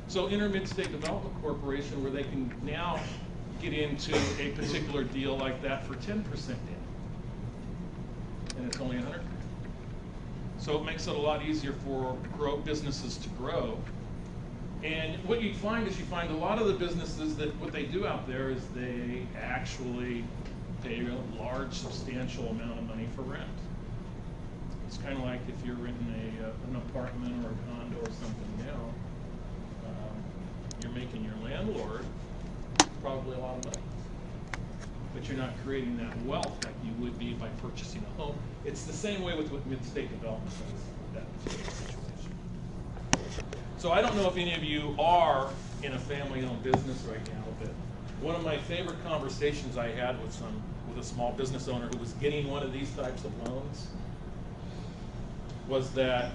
So Mid-State Development Corporation, where they can now get into a particular deal like that for 10% down, and it's only 100 grand. So it makes it a lot easier for businesses to grow. And what you find is a lot of the businesses that what they do out there is they actually pay a large, substantial amount of money for rent. It's kind of like if you're renting an apartment or a condo or something now, you're making your landlord probably a lot of money. But you're not creating that wealth like you would be by purchasing a home. It's the same way with what Mid-State Development does with that particular situation. So I don't know if any of you are in a family-owned business right now, but one of my favorite conversations I had with a small business owner who was getting one of these types of loans was that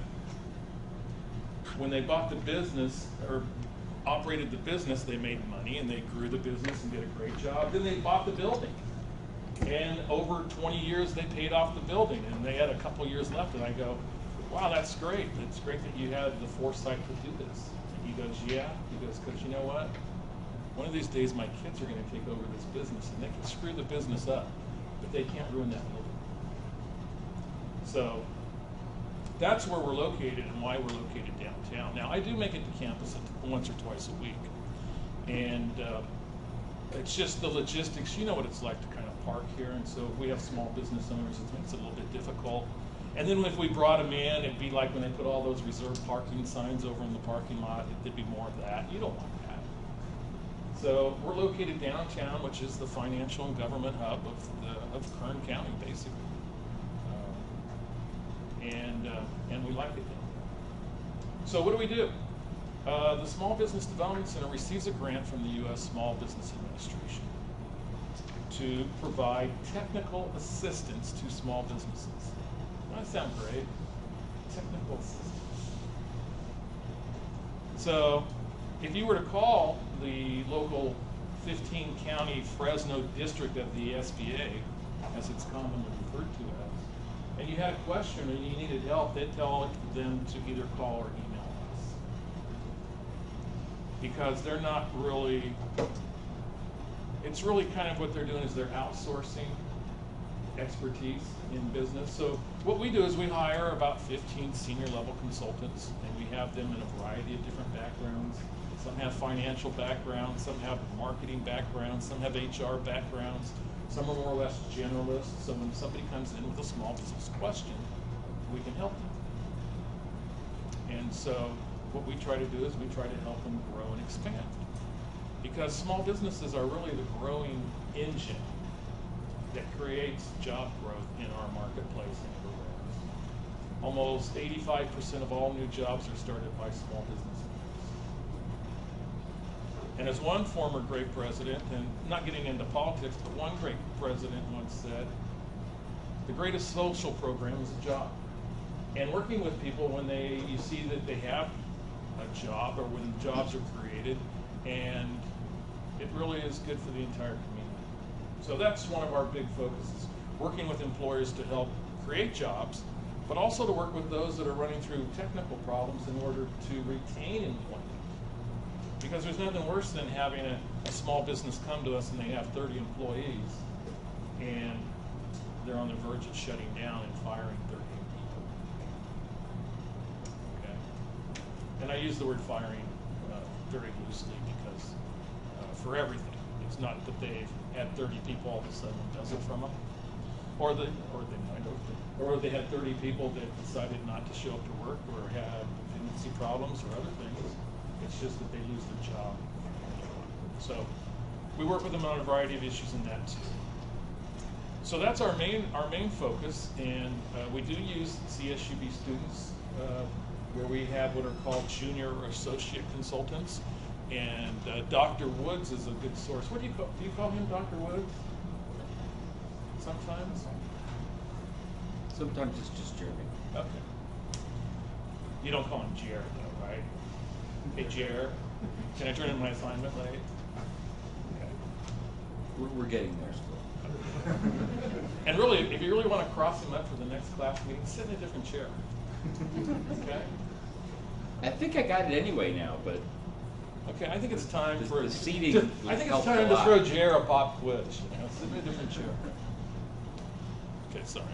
when they bought the business or operated the business, they made money and they grew the business and did a great job. Then they bought the building. And over 20 years, they paid off the building and they had a couple years left. And I go, wow, that's great. It's great that you had the foresight to do this. And he goes, yeah. He goes, because you know what? One of these days, my kids are going to take over this business and they can screw the business up, but they can't ruin that building. So that's where we're located and why we're located downtown. Now, I do make it to campus once or twice a week. And it's just the logistics. You know what it's like to kind of park here. And so if we have small business owners, it makes it a little bit difficult. And then if we brought them in, it'd be like when they put all those reserved parking signs over in the parking lot, there'd be more of that. You don't want that. So we're located downtown, which is the financial and government hub of Kern County, basically. And we like it down there. So what do? The Small Business Development Center receives a grant from the U.S. Small Business Administration to provide technical assistance to small businesses. Doesn't that sound great? Technical assistance. So if you were to call the local 15-county Fresno district of the SBA, as it's commonly referred to as, and you had a question and you needed help, they'd tell them to either call or email us. Because they're not really, it's really kind of what they're doing is they're outsourcing expertise in business. So what we do is we hire about 15 senior level consultants and we have them in a variety of different backgrounds. Some have financial backgrounds, some have marketing backgrounds, some have HR backgrounds. Some are more or less generalists, so when somebody comes in with a small business question, we can help them. And so what we try to do is we try to help them grow and expand. Because small businesses are really the growing engine that creates job growth in our marketplace and everywhere else. Almost 85% of all new jobs are started by small businesses. And as one former great president, and not getting into politics, but one great president once said, the greatest social program is a job. And working with people when you see that they have a job or when jobs are created, and it really is good for the entire community. So that's one of our big focuses, working with employers to help create jobs, but also to work with those that are running through technical problems in order to retain employment. Because there's nothing worse than having a small business come to us and they have 30 employees and they're on the verge of shutting down and firing 30 people. Okay. And I use the word firing very loosely because for everything. It's not that they've had 30 people all of a sudden does it from them, or they had 30 people that decided not to show up to work or had dependency problems or other things. It's just that they lose their job. So we work with them on a variety of issues in that too. So that's our main focus, and we do use CSUB students where we have what are called junior or associate consultants, and Dr. Woods is a good source. What do you call him, Dr. Woods? Sometimes? Sometimes it's just Jeremy. Okay. You don't call him Jared though, right? Hey, Jared, can I turn in my assignment late? Okay. We're getting there still. And really, if you really want to cross him up for the next class meeting, sit in a different chair. Okay? I think I got it anyway now, but Okay, I think it's time The- for the seating I think it's helped time a to lot. throw Jer a pop quiz. Sit in a different chair. Okay, sorry.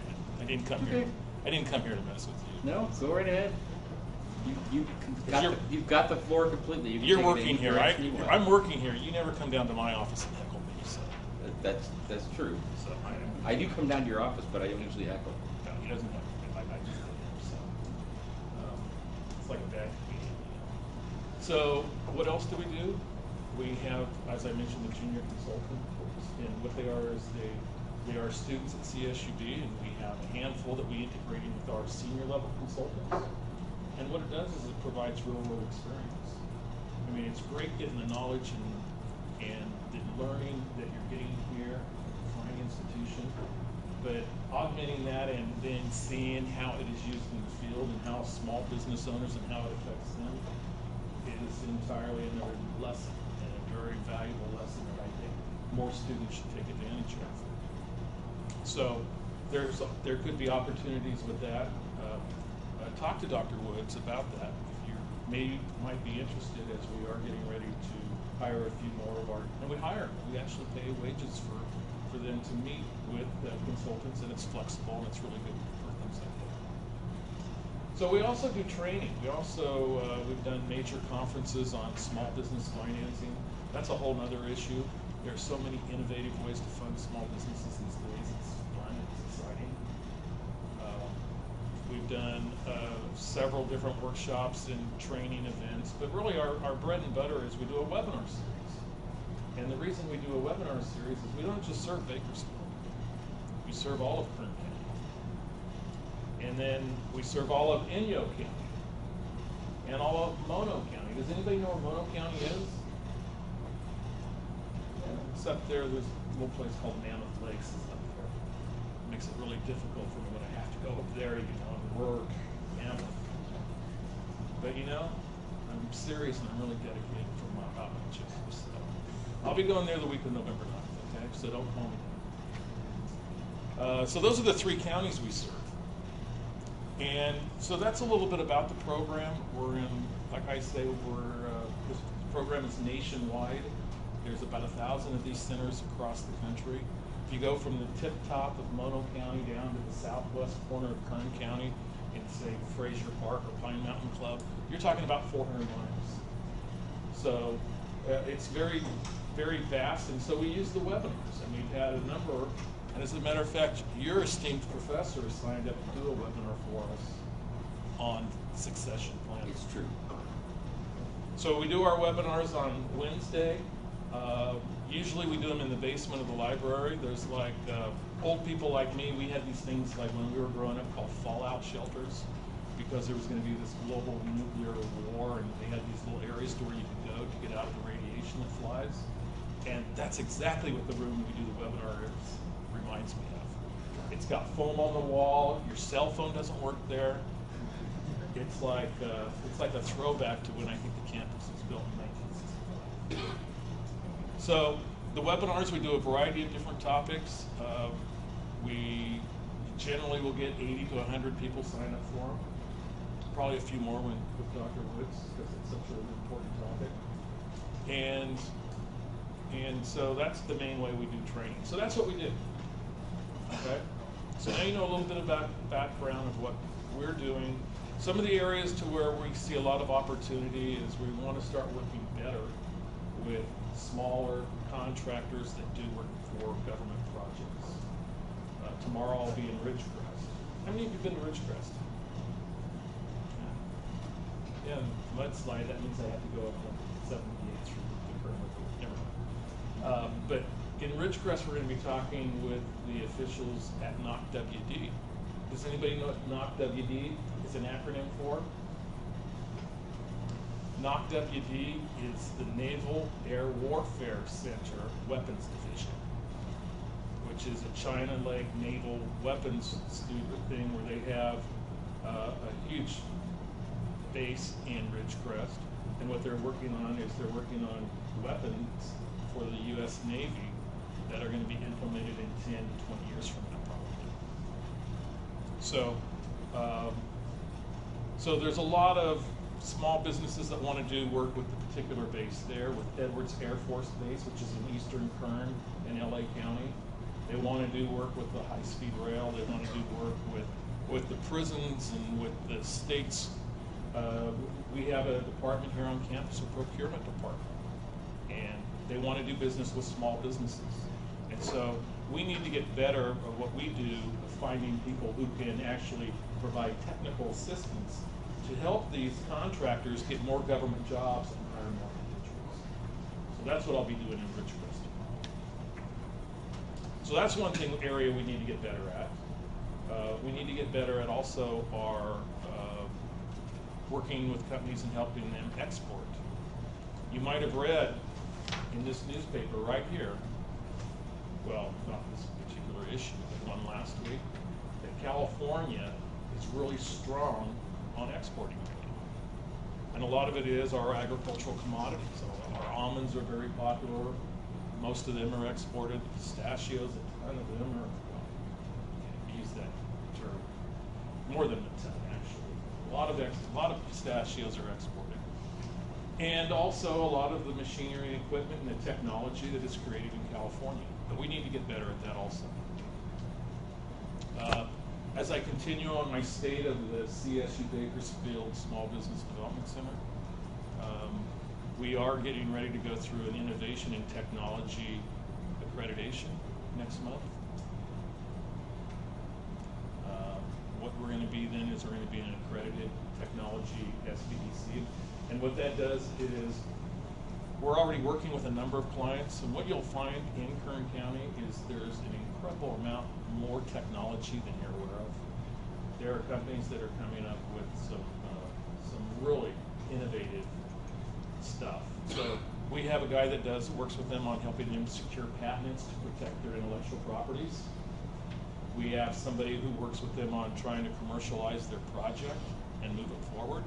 I didn't come here. Okay. I didn't come here to mess with you. No, go right ahead. You've got the floor completely. You can You're take it working any here. direction you want. I'm working here. You never come down to my office and heckle me, so. That's true. So I do come down to your office, but I don't usually heckle. no, he doesn't have to. I just did him, so. It's like a bad comedian, you know. So what else do we do? We have, as I mentioned, the junior consultant course, and what they are is they are students at CSUB, and we have a handful that we integrate in with our senior level consultants. And what it does is it provides real world experience. I mean, it's great getting the knowledge and the learning that you're getting here at a fine institution, but augmenting that and then seeing how it is used in the field and how small business owners and how it affects them is entirely another lesson, and a very valuable lesson that I think more students should take advantage of. So there could be opportunities with that. Talk to Dr. Woods about that if you might be interested, as we are getting ready to hire a few more of our, and we hire them. We actually pay wages for them to meet with consultants, and it's flexible and it's really good for things like that. So we also do training. We also, we've done major conferences on small business financing. That's a whole nother issue. There are so many innovative ways to fund small businesses these days. It's fun, it's exciting. We've done several different workshops and training events, but really our bread and butter is we do a webinar series. And the reason we do a webinar series is we don't just serve Bakersfield. We serve all of Kern County. And then we serve all of Inyo County and all of Mono County. Does anybody know where Mono County is? Yeah, it's up there. There's a little place called Mammoth Lakes is up there. It makes it really difficult for me when I have to go up there, you know, and work, Mammoth. But you know, I'm serious and I'm really dedicated for my outreach. So I'll be going there the week of November 9th, okay? So don't call me then. So those are the 3 counties we serve. And so that's a little bit about the program. We're in, like I say, this program is nationwide. There's about 1,000 of these centers across the country. If you go from the tip top of Mono County down to the southwest corner of Kern County in, say, Frazier Park or Pine Mountain Club, you're talking about 400 miles. So it's very, very vast, and so we use the webinars, and we've had a number, and as a matter of fact, your esteemed professor signed up to do a webinar for us on succession planning. It's true. So we do our webinars on Wednesday. Usually we do them in the basement of the library. There's like old people like me, we had these things like when we were growing up called fallout shelters, because there was going to be this global nuclear war, and they had these little areas to where you could go to get out of the radiation that flies. And that's exactly what the room we do the webinar reminds me of. It's got foam on the wall. Your cell phone doesn't work there. It's like a throwback to when I think the campus was built in 1965. So the webinars, we do a variety of different topics. We generally will get 80 to 100 people sign up for them. Probably a few more with Dr. Woods, because it's such an important topic. And so that's the main way we do training. So that's what we do. Okay? So now you know a little bit about background of what we're doing. Some of the areas to where we see a lot of opportunity is we want to start working better with smaller contractors that do work for government projects. Tomorrow I'll be in Ridgecrest. How many of you have been to Ridgecrest? Yeah, mudslide, that means I have to go up 78th through the current, never mind. But in Ridgecrest, we're going to be talking with the officials at NOCWD. Does anybody know what NOCWD is an acronym for? NOCWD is the Naval Air Warfare Center Weapons Division, which is a China Lake naval weapons thing where they have a huge base in Ridgecrest. And what they're working on is they're working on weapons for the U.S. Navy that are going to be implemented in 10 to 20 years from now, probably. So, so there's a lot of small businesses that want to do work with the particular base there, with Edwards Air Force Base, which is in Eastern Kern in LA County. They want to do work with the high-speed rail. They want to do work with the prisons and with the states. We have a department here on campus, a procurement department, and they want to do business with small businesses. And so we need to get better at what we do of finding people who can actually provide technical assistance to help these contractors get more government jobs and hire more individuals. So that's what I'll be doing in Ridgecrest tomorrow. So that's one area we need to get better at. We need to get better at also our working with companies and helping them export. You might have read in this newspaper right here, well, not this particular issue, but one last week, that California is really strong on exporting. And a lot of it is our agricultural commodities. So our almonds are very popular. Most of them are exported. Pistachios, a ton of them are, well, I can't use that term, more than a ton actually. A lot of pistachios are exported. And also a lot of the machinery and equipment and the technology that is created in California. But we need to get better at that also. As I continue on my state of the CSU Bakersfield Small Business Development Center, we are getting ready to go through an innovation in technology accreditation next month. What we're going to be then is we're going to be an accredited technology SBDC. And what that does is we're already working with a number of clients, and what you'll find in Kern County is there's an incredible amount more technology than you're aware of. There are companies that are coming up with some really innovative stuff. So we have a guy that works with them on helping them secure patents to protect their intellectual properties. We have somebody who works with them on trying to commercialize their project and move it forward.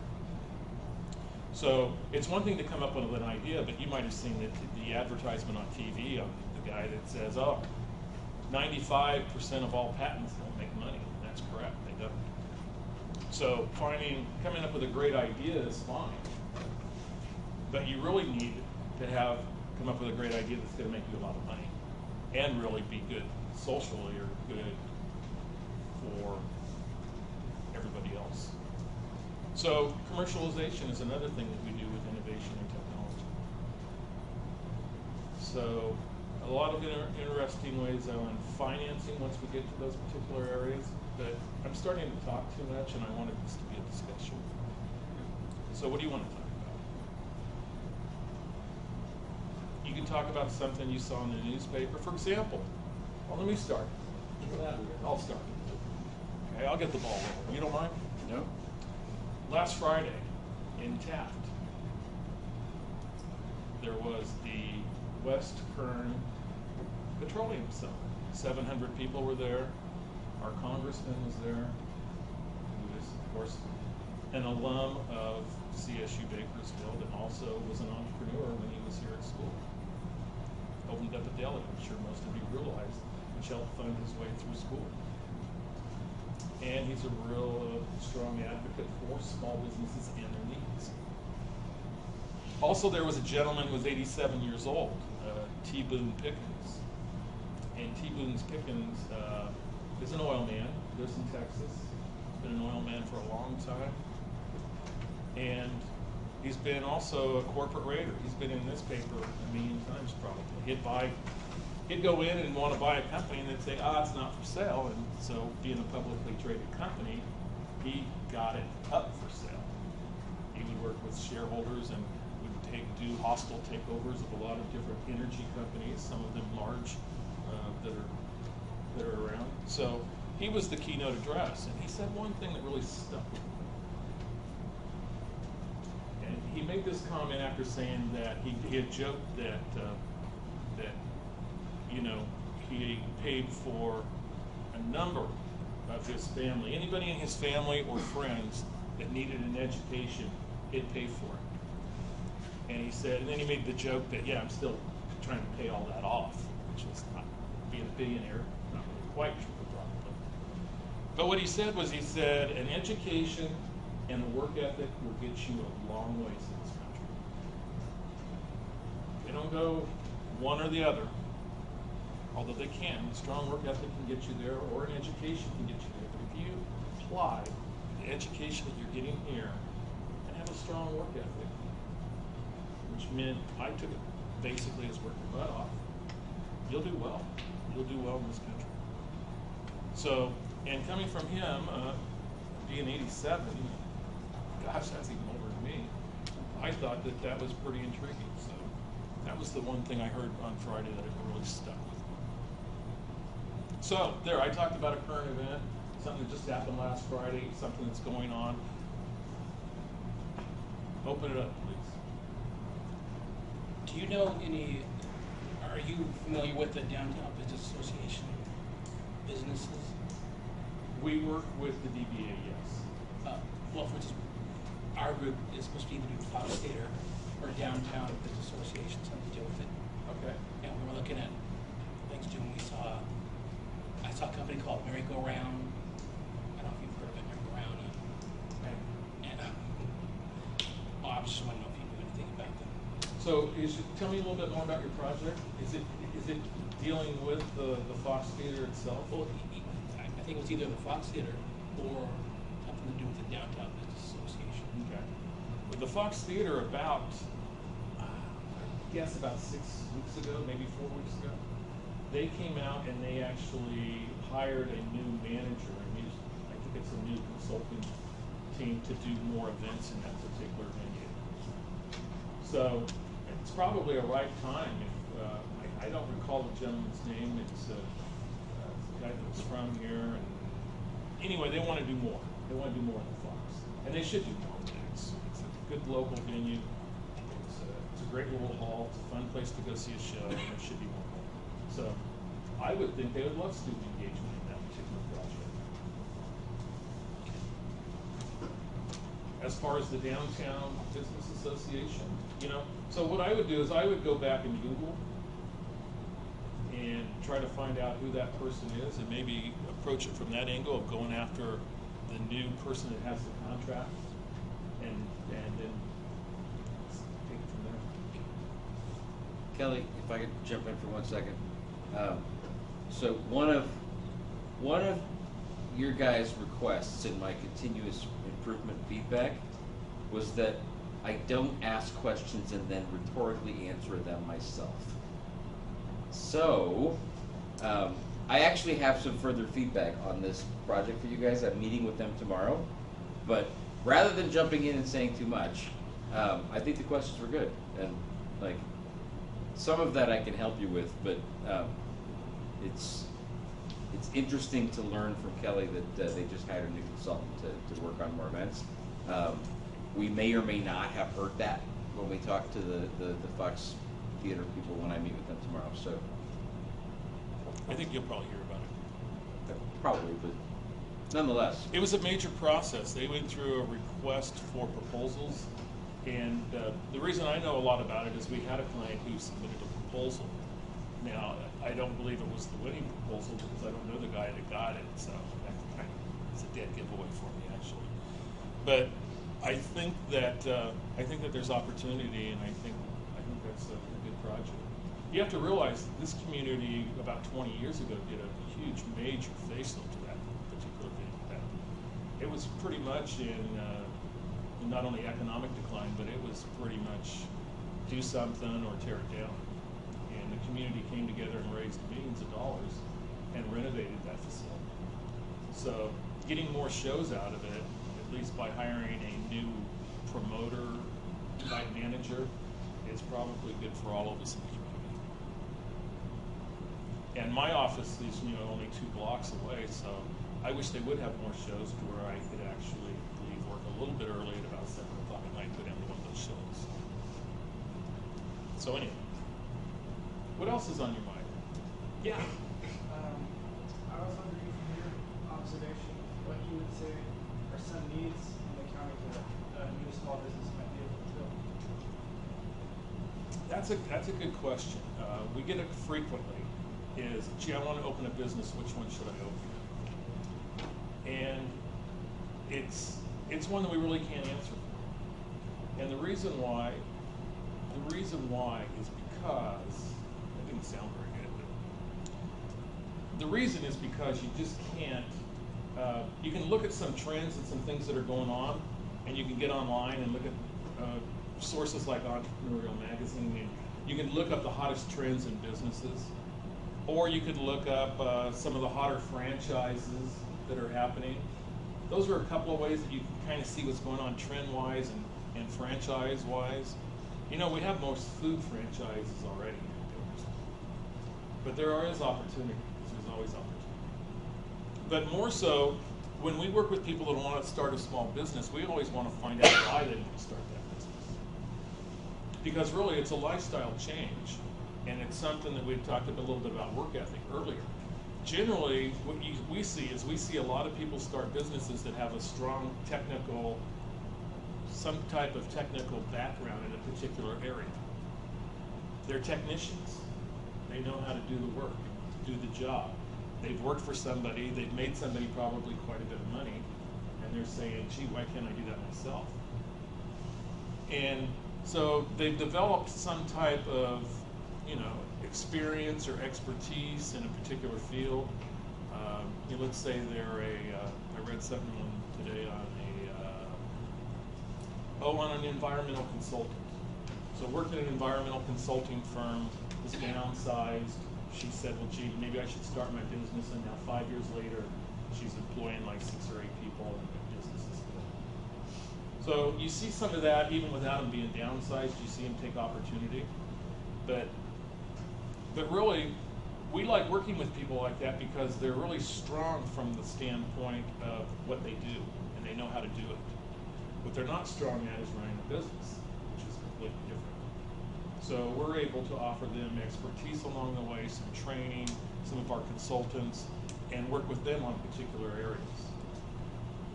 So it's one thing to come up with an idea, but you might have seen the advertisement on TV of the guy that says, oh, 95% of all patents don't make money. That's correct, they don't. So coming up with a great idea is fine, but you really need to come up with a great idea that's going to make you a lot of money and really be good socially or good for everybody else. So commercialization is another thing that we do with innovation and technology. So a lot of interesting ways on financing once we get to those particular areas, but I'm starting to talk too much and I wanted this to be a discussion. So what do you want to talk about? You can talk about something you saw in the newspaper. For example, well, let me start. I'll start. Okay, I'll get the ball rolling. You don't mind? No. Last Friday in Taft, there was the West Kern Petroleum Summit. 700 people were there. Our congressman was there, who is, of course, an alum of CSU Bakersfield and also was an entrepreneur when he was here at school. Opened up a deli, I'm sure most of you realize, which helped fund his way through school. And he's a real strong advocate for small businesses and their needs. Also, there was a gentleman who was 87 years old, T. Boone Pickens. And T. Boone Pickens is an oil man, lives in Texas. He's been an oil man for a long time. And he's been also a corporate raider. He's been in this paper a million times probably. He'd go in and want to buy a company and they'd say, it's not for sale. And so being a publicly traded company, he got it up for sale. He would work with shareholders and would do hostile takeovers of a lot of different energy companies, some of them large that are around. So he was the keynote address, and he said one thing that really stuck with me. And he made this comment after saying that he had joked that he paid for a number of his family. Anybody in his family or friends that needed an education, he'd pay for it. And he said, and then he made the joke that, I'm still trying to pay all that off, which was not being a billionaire, not really quite true, probably. But what he said was, an education and a work ethic will get you a long ways in this country. They don't go one or the other, although they can. A strong work ethic can get you there, or an education can get you there. But if you apply the education that you're getting here and have a strong work ethic, which meant I took it basically as work your butt off, you'll do well. You'll do well in this country. So, and coming from him, being 87, gosh, that's even older than me, I thought that that was pretty intriguing. So that was the one thing I heard on Friday that it really stuck with me. So there, I talked about a current event, something that just happened last Friday, something that's going on. Open it up, please. Do you know are you familiar with the Downtown Business Association businesses? We work with the DBA, yes. Well, for instance, our group is supposed to either do Fox Theater or Downtown Business Association, something to do with it. Okay. And we were looking at things to do, and I saw a company called Merry Go Round. I don't know if you've heard of it, Merry Go Round. I just want to know if you knew anything about them. So tell me a little bit more about your project. Is it dealing with the Fox Theater itself? Well, I think it was either the Fox Theater or something to do with the Downtown Business Association. Okay. With the Fox Theater about 6 weeks ago, maybe 4 weeks ago, they came out and they actually hired a new manager. I think it's a new consulting team to do more events in that particular venue. So it's probably a right time. If I don't recall the gentleman's name. It's a guy that was from here. And anyway, they want to do more. They want to do more than Fox, and they should do more. It's a good local venue. It's a great little hall. It's a fun place to go see a show, and there should be more. So I would think they would love student engagement in that particular project. As far as the Downtown Business Association, so what I would do is I would go back and Google and try to find out who that person is, and maybe approach it from that angle of going after the new person that has the contract, and then take it from there. Kelly, if I could jump in for 1 second. So one of your guys' requests in my continuous improvement feedback was that I don't ask questions and then rhetorically answer them myself. So I actually have some further feedback on this project for you guys. I'm meeting with them tomorrow, but rather than jumping in and saying too much, I think the questions were good, and like some of that I can help you with, but it's interesting to learn from Kelly that they just hired a new consultant to work on more events. We may or may not have heard that when we talk to the Fox Theater people when I meet with them tomorrow. So I think you'll probably hear about it. probably, but nonetheless, It was a major process. They went through a request for proposals, and the reason I know a lot about it is we had a client who submitted a proposal. Now, I don't believe it was the winning proposal because I don't know the guy that got it, so it's a dead giveaway for me, actually. But I think that there's opportunity, and I think that's a good project. You have to realize this community about 20 years ago did a huge, major facelift to that particular venue. It was pretty much in not only economic decline, but it was pretty much do something or tear it down. And the community came together and raised millions of dollars and renovated that facility. So getting more shows out of it, at least by hiring a new promoter type manager, is probably good for all of us in the community. And my office is only 2 blocks away, so I wish they would have more shows to where I could actually leave work a little bit early at about 7 o'clock at night, go down to one of those shows. So anyway, what else is on your mind? Yeah. I was wondering from your observation what you would say are some needs in the county that a new small business might be able to fill. That's a good question. We get it frequently. Is, gee, I want to open a business. Which one should I open? And it's it's one that we really can't answer for. And the reason why is because, that didn't sound very good, but the reason is because you just can't, you can look at some trends and some things that are going on, and you can get online and look at sources like Entrepreneurial Magazine, and you can look up the hottest trends in businesses, or you could look up some of the hotter franchises that are happening. Those are a couple of ways that you can kind of see what's going on trend-wise and franchise-wise. You know, we have most food franchises already, but there is opportunity. There's always opportunity. But more so, when we work with people that want to start a small business, we always want to find out why they want to start that business. Because really, it's a lifestyle change, and it's something that we talked a little bit about work ethic earlier. Generally, what we see a lot of people start businesses that have a strong technical, some type of technical background in a particular area. They're technicians. They know how to do the work, do the job. They've worked for somebody, they've made somebody probably quite a bit of money, and they're saying, gee, why can't I do that myself? And so they've developed some type of, experience or expertise in a particular field. Let's say they're I read something today on an environmental consultant. So worked at an environmental consulting firm, was downsized. She said, well, gee, maybe I should start my business, and now 5 years later, she's employing like 6 or 8 people, and the business is good. So you see some of that even without them being downsized. You see them take opportunity. But really, we like working with people like that because they're really strong from the standpoint of what they do, and they know how to do it. What they're not strong at is running a business, which is completely different. So we're able to offer them expertise along the way, some training, some of our consultants, and work with them on particular areas.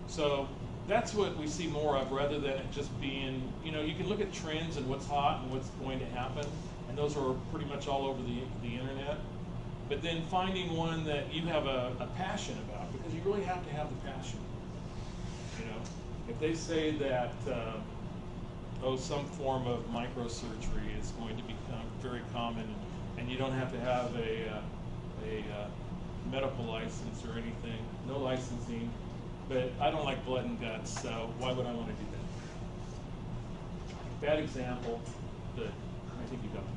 So that's what we see more of, rather than it just being, you can look at trends and what's hot and what's going to happen, and those are pretty much all over the internet. But then finding one that you have a passion about, because you really have to have the passion. If they say that some form of microsurgery is going to become very common, and you don't have to have a medical license or anything, no licensing, but I don't like blood and guts, so why would I want to do that? Bad example, but I think you got it.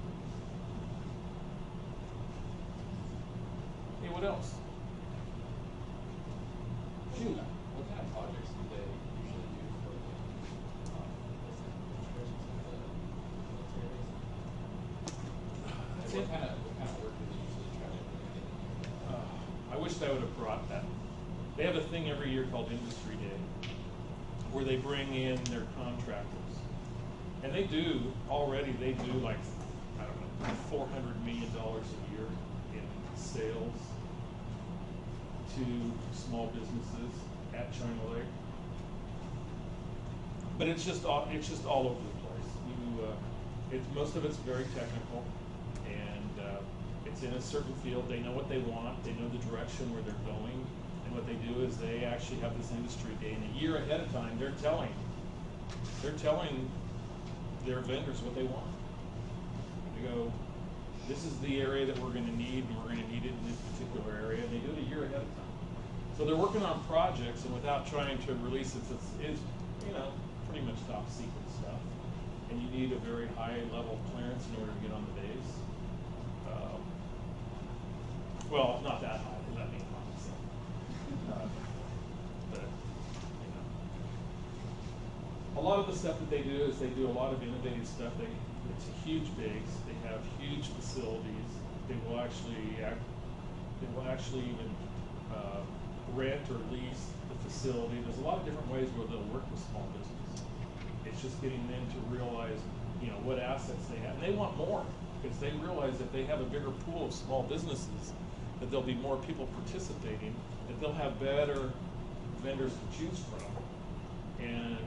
Hey, what else? Shoot. What kind of projects do they usually do for That's what it. kind of work do they usually try to do? I wish I would have brought that. They have a thing every year called Industry Day, where they bring in their contractors. And they do like, I don't know, $400 million a year in sales to small businesses at China Lake. But it's just all over the place. Most of it's very technical, and it's in a certain field. They know what they want. They know the direction where they're going. And what they do is they actually have this industry day, and a year ahead of time, they're telling their vendors what they want. They go, this is the area that we're going to need, and we're going to need it in this particular area. And they do it a year ahead of time. So they're working on projects, and without trying to release it, it's pretty much top secret stuff. And you need a very high level of clearance in order to get on the base. Well, not that high, because that means but a lot of the stuff that they do is they do a lot of innovative stuff. It's a huge base. They have huge facilities. They will actually even rent or lease the facility. There's a lot of different ways where they'll work with small business. It's just getting them to realize, what assets they have, and they want more, because they realize that they have a bigger pool of small businesses, that there'll be more people participating, that they'll have better vendors to choose from, and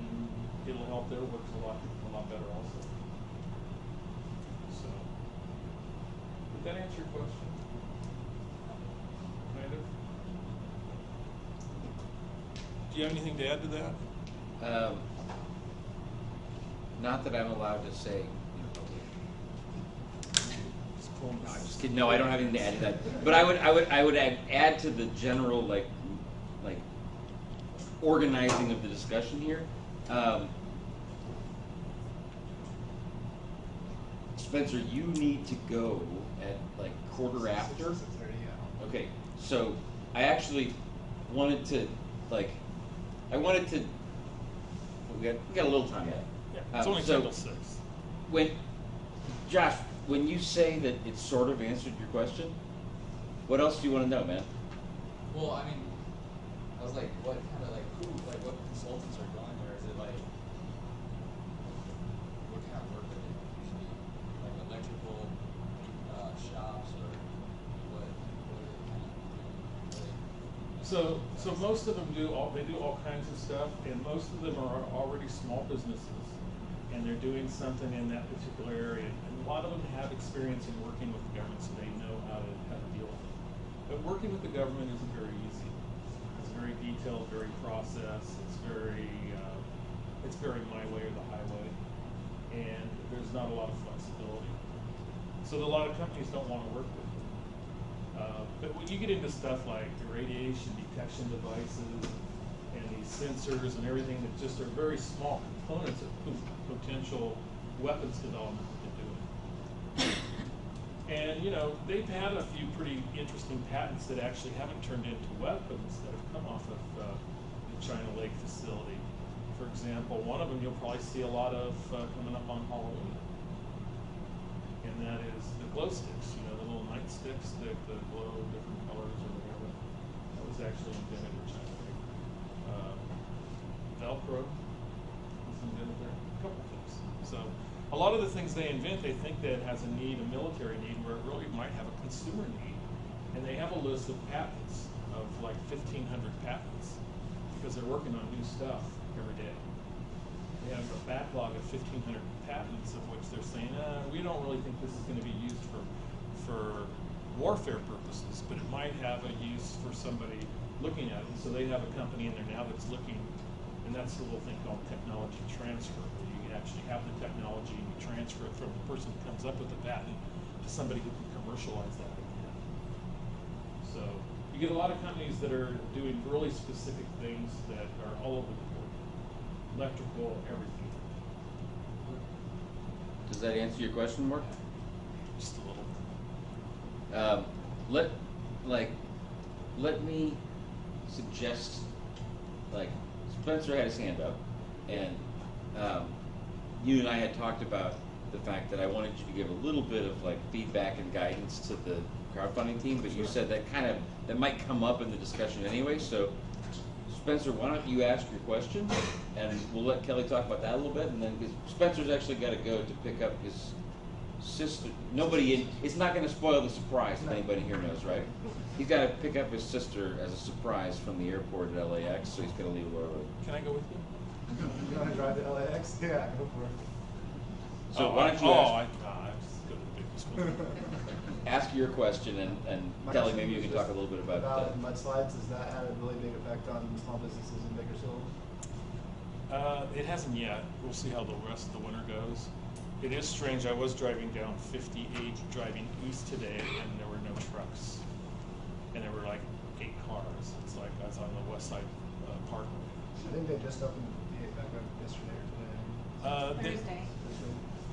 it'll help their work a lot better also. So, did that answer your question? Kind of. Do you have anything to add to that? Not that I'm allowed to say. Just pull No, I'm just kidding. No, I don't have anything to add to that. But I would add to the general like organizing of the discussion here. Spencer, you need to go at like quarter after. 6:30, yeah. Okay, so I actually wanted to we got a little time yet. Yeah, it's only so 10 till 6. when Josh, when you say that it sort of answered your question, what else do you want to know, man? Well, I mean, I was like, what kind of like who, like what consultants are going there? Is it like what kind of work are they usually like electrical shops or what? What are they kind of doing? So most of them do all kinds of stuff, and most of them are already small businesses, and they're doing something in that particular area. And a lot of them have experience in working with the government, so they know how to deal with it. But working with the government isn't very easy. It's very detailed, very processed. It's very my way or the highway, and there's not a lot of flexibility. So a lot of companies don't want to work with it. But when you get into stuff like the radiation detection devices and these sensors and everything that just are very small components of potential weapons development that they're doing. And they've had a few pretty interesting patents that actually haven't turned into weapons that have come off of the China Lake facility. For example, one of them you'll probably see a lot of coming up on Halloween. And that is the glow sticks, the little nightsticks that glow different colors or whatever. That was actually invented in China. Velcro was invented there. A couple things. So a lot of the things they invent, they think that it has a need, a military need, where it really might have a consumer need. And they have a list of patents of like 1,500 patents because they're working on new stuff every day. They have a backlog of 1,500 patents, of which they're saying, we don't really think this is going to be used for warfare purposes, but it might have a use for somebody looking at it. And so they have a company in there now that's looking, and that's the little thing called technology transfer, where you actually have the technology and you transfer it from the person who comes up with the patent to somebody who can commercialize that again. So you get a lot of companies that are doing really specific things that are all over the board. Electrical, everything. Does that answer your question, Mark? Just a little. Let me suggest, Spencer had his hand up, and you and I had talked about the fact that I wanted you to give a little bit of feedback and guidance to the crowdfunding team, but you said that might come up in the discussion anyway. So, Spencer, why don't you ask your question, and we'll let Kelly talk about that a little bit, and then because Spencer's actually got to go to pick up his sister. It's not going to spoil the surprise if anybody here knows, right? He's got to pick up his sister as a surprise from the airport at LAX, so he's going to leave a little early. Can I go with you? You want to drive to LAX? Yeah, go for it. So why don't you I just go to the big school. ask your question, and My Kelly, question maybe you was can talk a little bit about mudslides. Does that have a really big effect on small businesses in Bakersfield? It hasn't yet. We'll see how the rest of the winter goes. It is strange. I was driving down 58, driving east today, and there were no trucks. And there were 8 cars. It's like I was on the West Side Parkway. I think they just opened the back up yesterday or today. Thursday.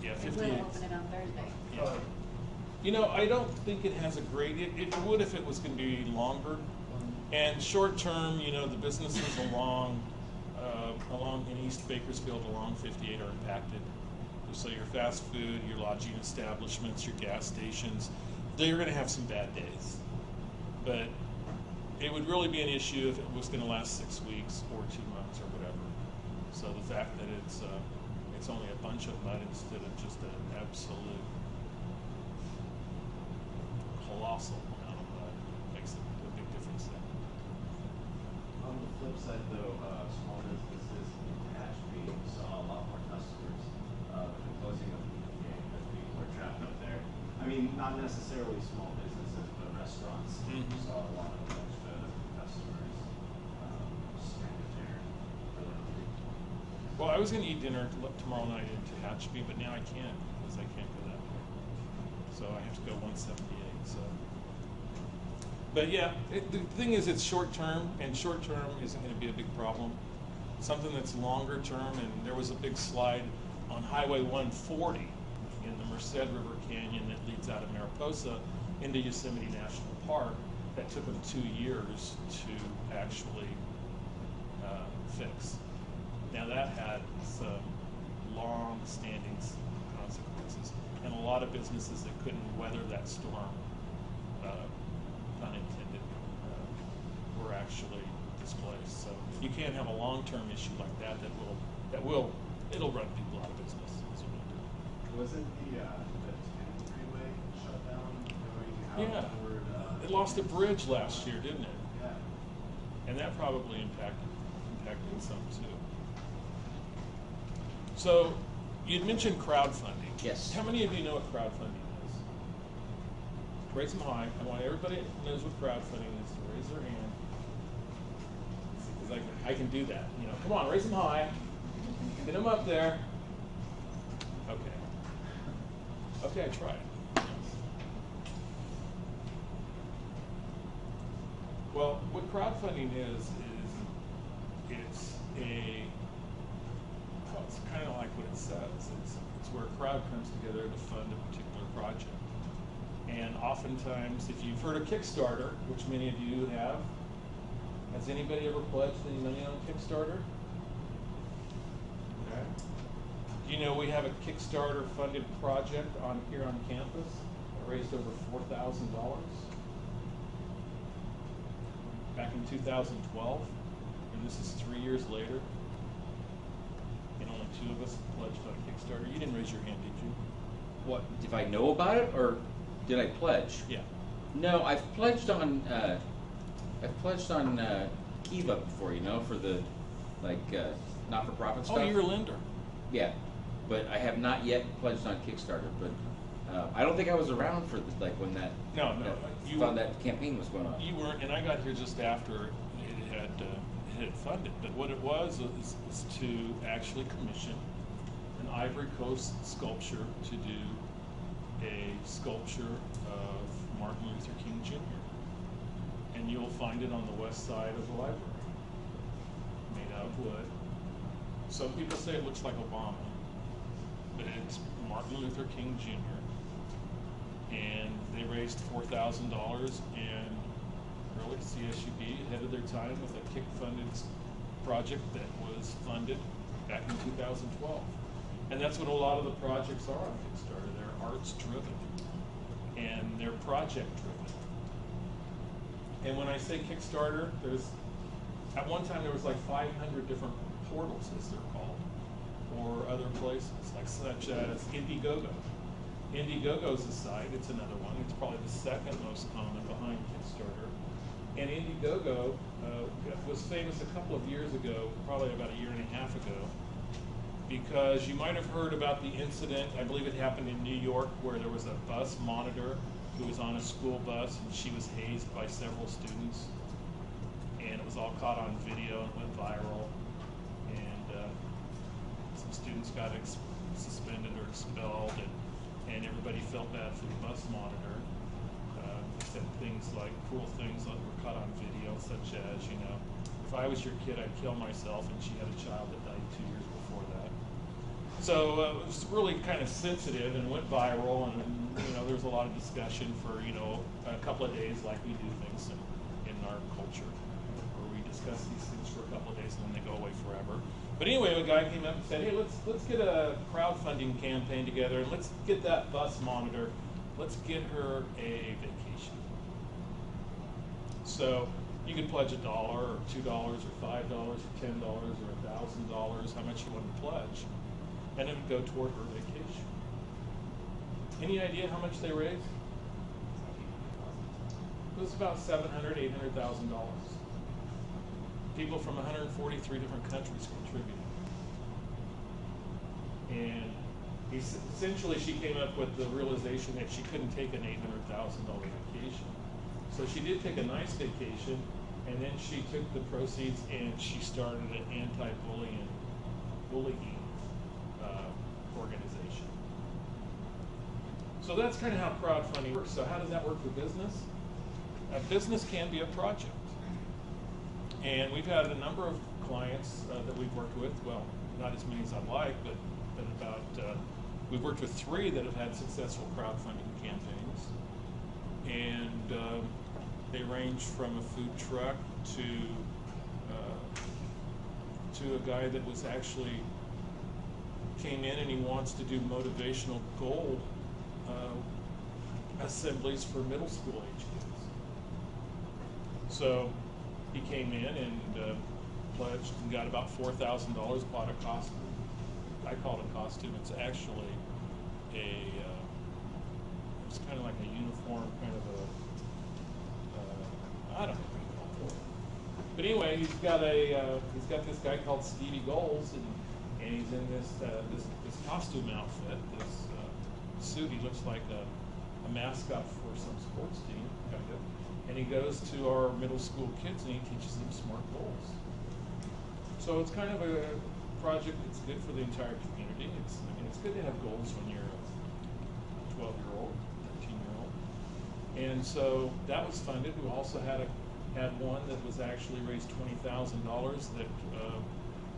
Yeah, They 58. will open it on Thursday. Yeah. I don't think it has a great. It would if it was going to be longer. And short term, the businesses along in East Bakersfield, along 58 are impacted. So your fast food, your lodging establishments, your gas stations, they're going to have some bad days. But it would really be an issue if it was going to last 6 weeks or 2 months or whatever. So the fact that it's only a bunch of mud instead of just an absolute colossal amount of mud makes a big difference there. On the flip side, though, small businesses in Ashby saw a lot more customers with the closing of the EPA because people are trapped up there. I mean, not necessarily small businesses, but restaurants saw a lot of extra customers stranded there for the Well, I was going to eat dinner tomorrow night in Tehachapi, but now I can't because I can't go that way. So I have to go 178. So, but yeah, the thing is, it's short term, and short term isn't going to be a big problem. Something that's longer term, and there was a big slide on Highway 140 in the Merced River Canyon that leads out of Mariposa into Yosemite National Park that took them 2 years to actually fix. Now that had some long-standing consequences, and a lot of businesses that couldn't weather that storm, pun intended, were actually displaced. So you can't have a long-term issue like that it'll run people out of business. Is what it'll do. Wasn't the 10 freeway shut down going Yeah, outward? it lost a bridge last year, didn't it? Yeah. And that probably impacted some too. So, you'd mentioned crowdfunding. Yes. How many of you know what crowdfunding is? Raise them high. I want everybody that knows what crowdfunding is to raise their hand. Because I can do that. You know, come on, raise them high. Get them up there. Okay. Okay, I tried. Well, what crowdfunding is it's kind of like what it says. It's where a crowd comes together to fund a particular project. And oftentimes, if you've heard of Kickstarter, which many of you have, has anybody ever pledged any money on Kickstarter? Okay. Do you know we have a Kickstarter funded project here on campus that raised over $4,000 back in 2012, and this is 3 years later, and only 2 of us pledged on Kickstarter. You didn't raise your hand, did you? What, if I know about it, or did I pledge? Yeah. No, I've pledged on Kiva before, you know, for the not-for-profit stuff. Oh, you're a lender. Yeah, but I have not yet pledged on Kickstarter. But I don't think I was around for when that that campaign was going on. You weren't, and I got here just after it had funded. But what it was to actually commission an Ivory Coast sculpture to do a sculpture of Martin Luther King Jr. And you'll find it on the west side of the library, made out of wood. Some people say it looks like Obama, but it's Martin Luther King Jr. And they raised $4,000, and really CSUB ahead of their time with a kick-funded project that was funded back in 2012. And that's what a lot of the projects are on Kickstarter. They're arts-driven, and they're project-driven. And when I say Kickstarter, at one time there was like 500 different portals, as they're called, or other places, such as Indiegogo. Indiegogo's a site, it's another one. It's probably the second most common behind Kickstarter. And Indiegogo was famous a couple of years ago, probably about a year and a half ago, because you might have heard about the incident, I believe it happened in New York, where there was a bus monitor who was on a school bus, and she was hazed by several students. And it was all caught on video and went viral. And some students got suspended or expelled, and everybody felt bad for the bus monitor. They said things like, cruel things that were caught on video, such as, you know, if I was your kid, I'd kill myself, and she had a child that died 2 years before that. So it was really kind of sensitive and went viral, and you know, there was a lot of discussion for, you know, a couple of days, like we do things in our culture, where we discuss these things for a couple of days and then they go away forever. But anyway, a guy came up and said, hey, let's get a crowdfunding campaign together, and let's get that bus monitor, let's get her a vacation. So you could pledge $1 or $2 or $5 or $10 or $1,000, how much you want to pledge, and it would go toward her vacation. Any idea how much they raised? It was about $700,000, $800,000. People from 143 different countries contributed. And essentially she came up with the realization that she couldn't take an $800,000 vacation. So she did take a nice vacation, and then she took the proceeds and she started an anti-bullying bullying organization. So that's kind of how crowdfunding works. So how does that work for business? A business can be a project. And we've had a number of clients that we've worked with, well, not as many as I'd like, but about, we've worked with 3 that have had successful crowdfunding campaigns. And they range from a food truck to a guy that was actually came in and he wants to do motivational goal assemblies for middle school age kids. So he came in and pledged and got about $4,000, bought a costume. I call it a costume. It's actually it's kind of like a uniform, kind of I don't know what you call it. But anyway, he's got this guy called Stevie Goals, and he's in this costume outfit, this suit. He looks like a mascot for some sports team, kind of. And he goes to our middle school kids and he teaches them SMART goals. So it's kind of a project that's good for the entire community. It's good to have goals when you're a 12-year-old, 13-year-old. And so that was funded. We also had one that was actually raised $20,000 that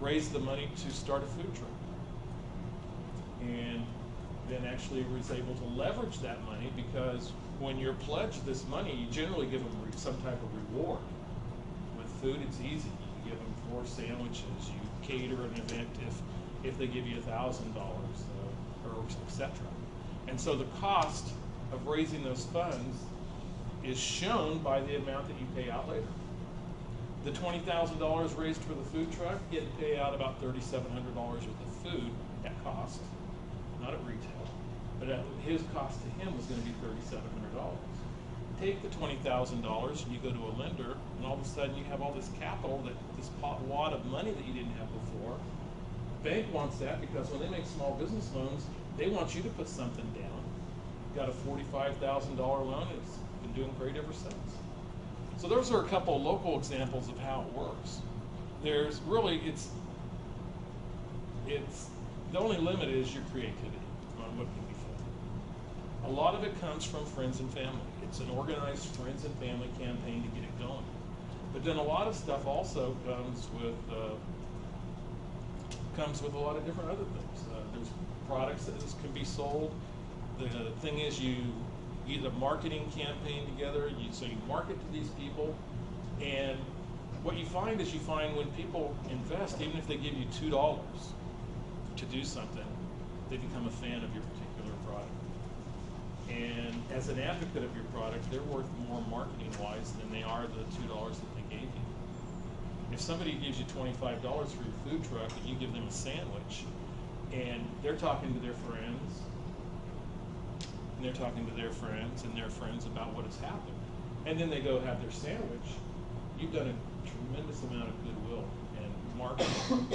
raised the money to start a food truck. And then actually was able to leverage that money, because when you're pledged this money, you generally give them some type of reward. With food, it's easy. You give them 4 sandwiches. You cater an event if they give you $1,000, or etc. And so the cost of raising those funds is shown by the amount that you pay out later. The $20,000 raised for the food truck, he had to pay out about $3,700 worth of food at cost, not at retail. But his cost to him was going to be $3,700. Take the $20,000 and you go to a lender, and all of a sudden you have all this capital, this wad of money that you didn't have before. The bank wants that because when they make small business loans, they want you to put something down. Got a $45,000 loan, and it's been doing great ever since. So those are a couple of local examples of how it works. There's really, it's the only limit is your creativity on what can be fun. A lot of it comes from friends and family. It's an organized friends and family campaign to get it going. But then a lot of stuff also comes with a lot of different other things. There's products that can be sold. The thing is, you get a marketing campaign together, so you market to these people, and what you find is when people invest, even if they give you $2 to do something, they become a fan of your particular product. And as an advocate of your product, they're worth more marketing-wise than they are the $2 that they gave you. If somebody gives you $25 for your food truck and you give them a sandwich, and they're talking to their friends, and they're talking to their friends and their friends about what has happened, and then they go have their sandwich, you've done a tremendous amount of goodwill and marketing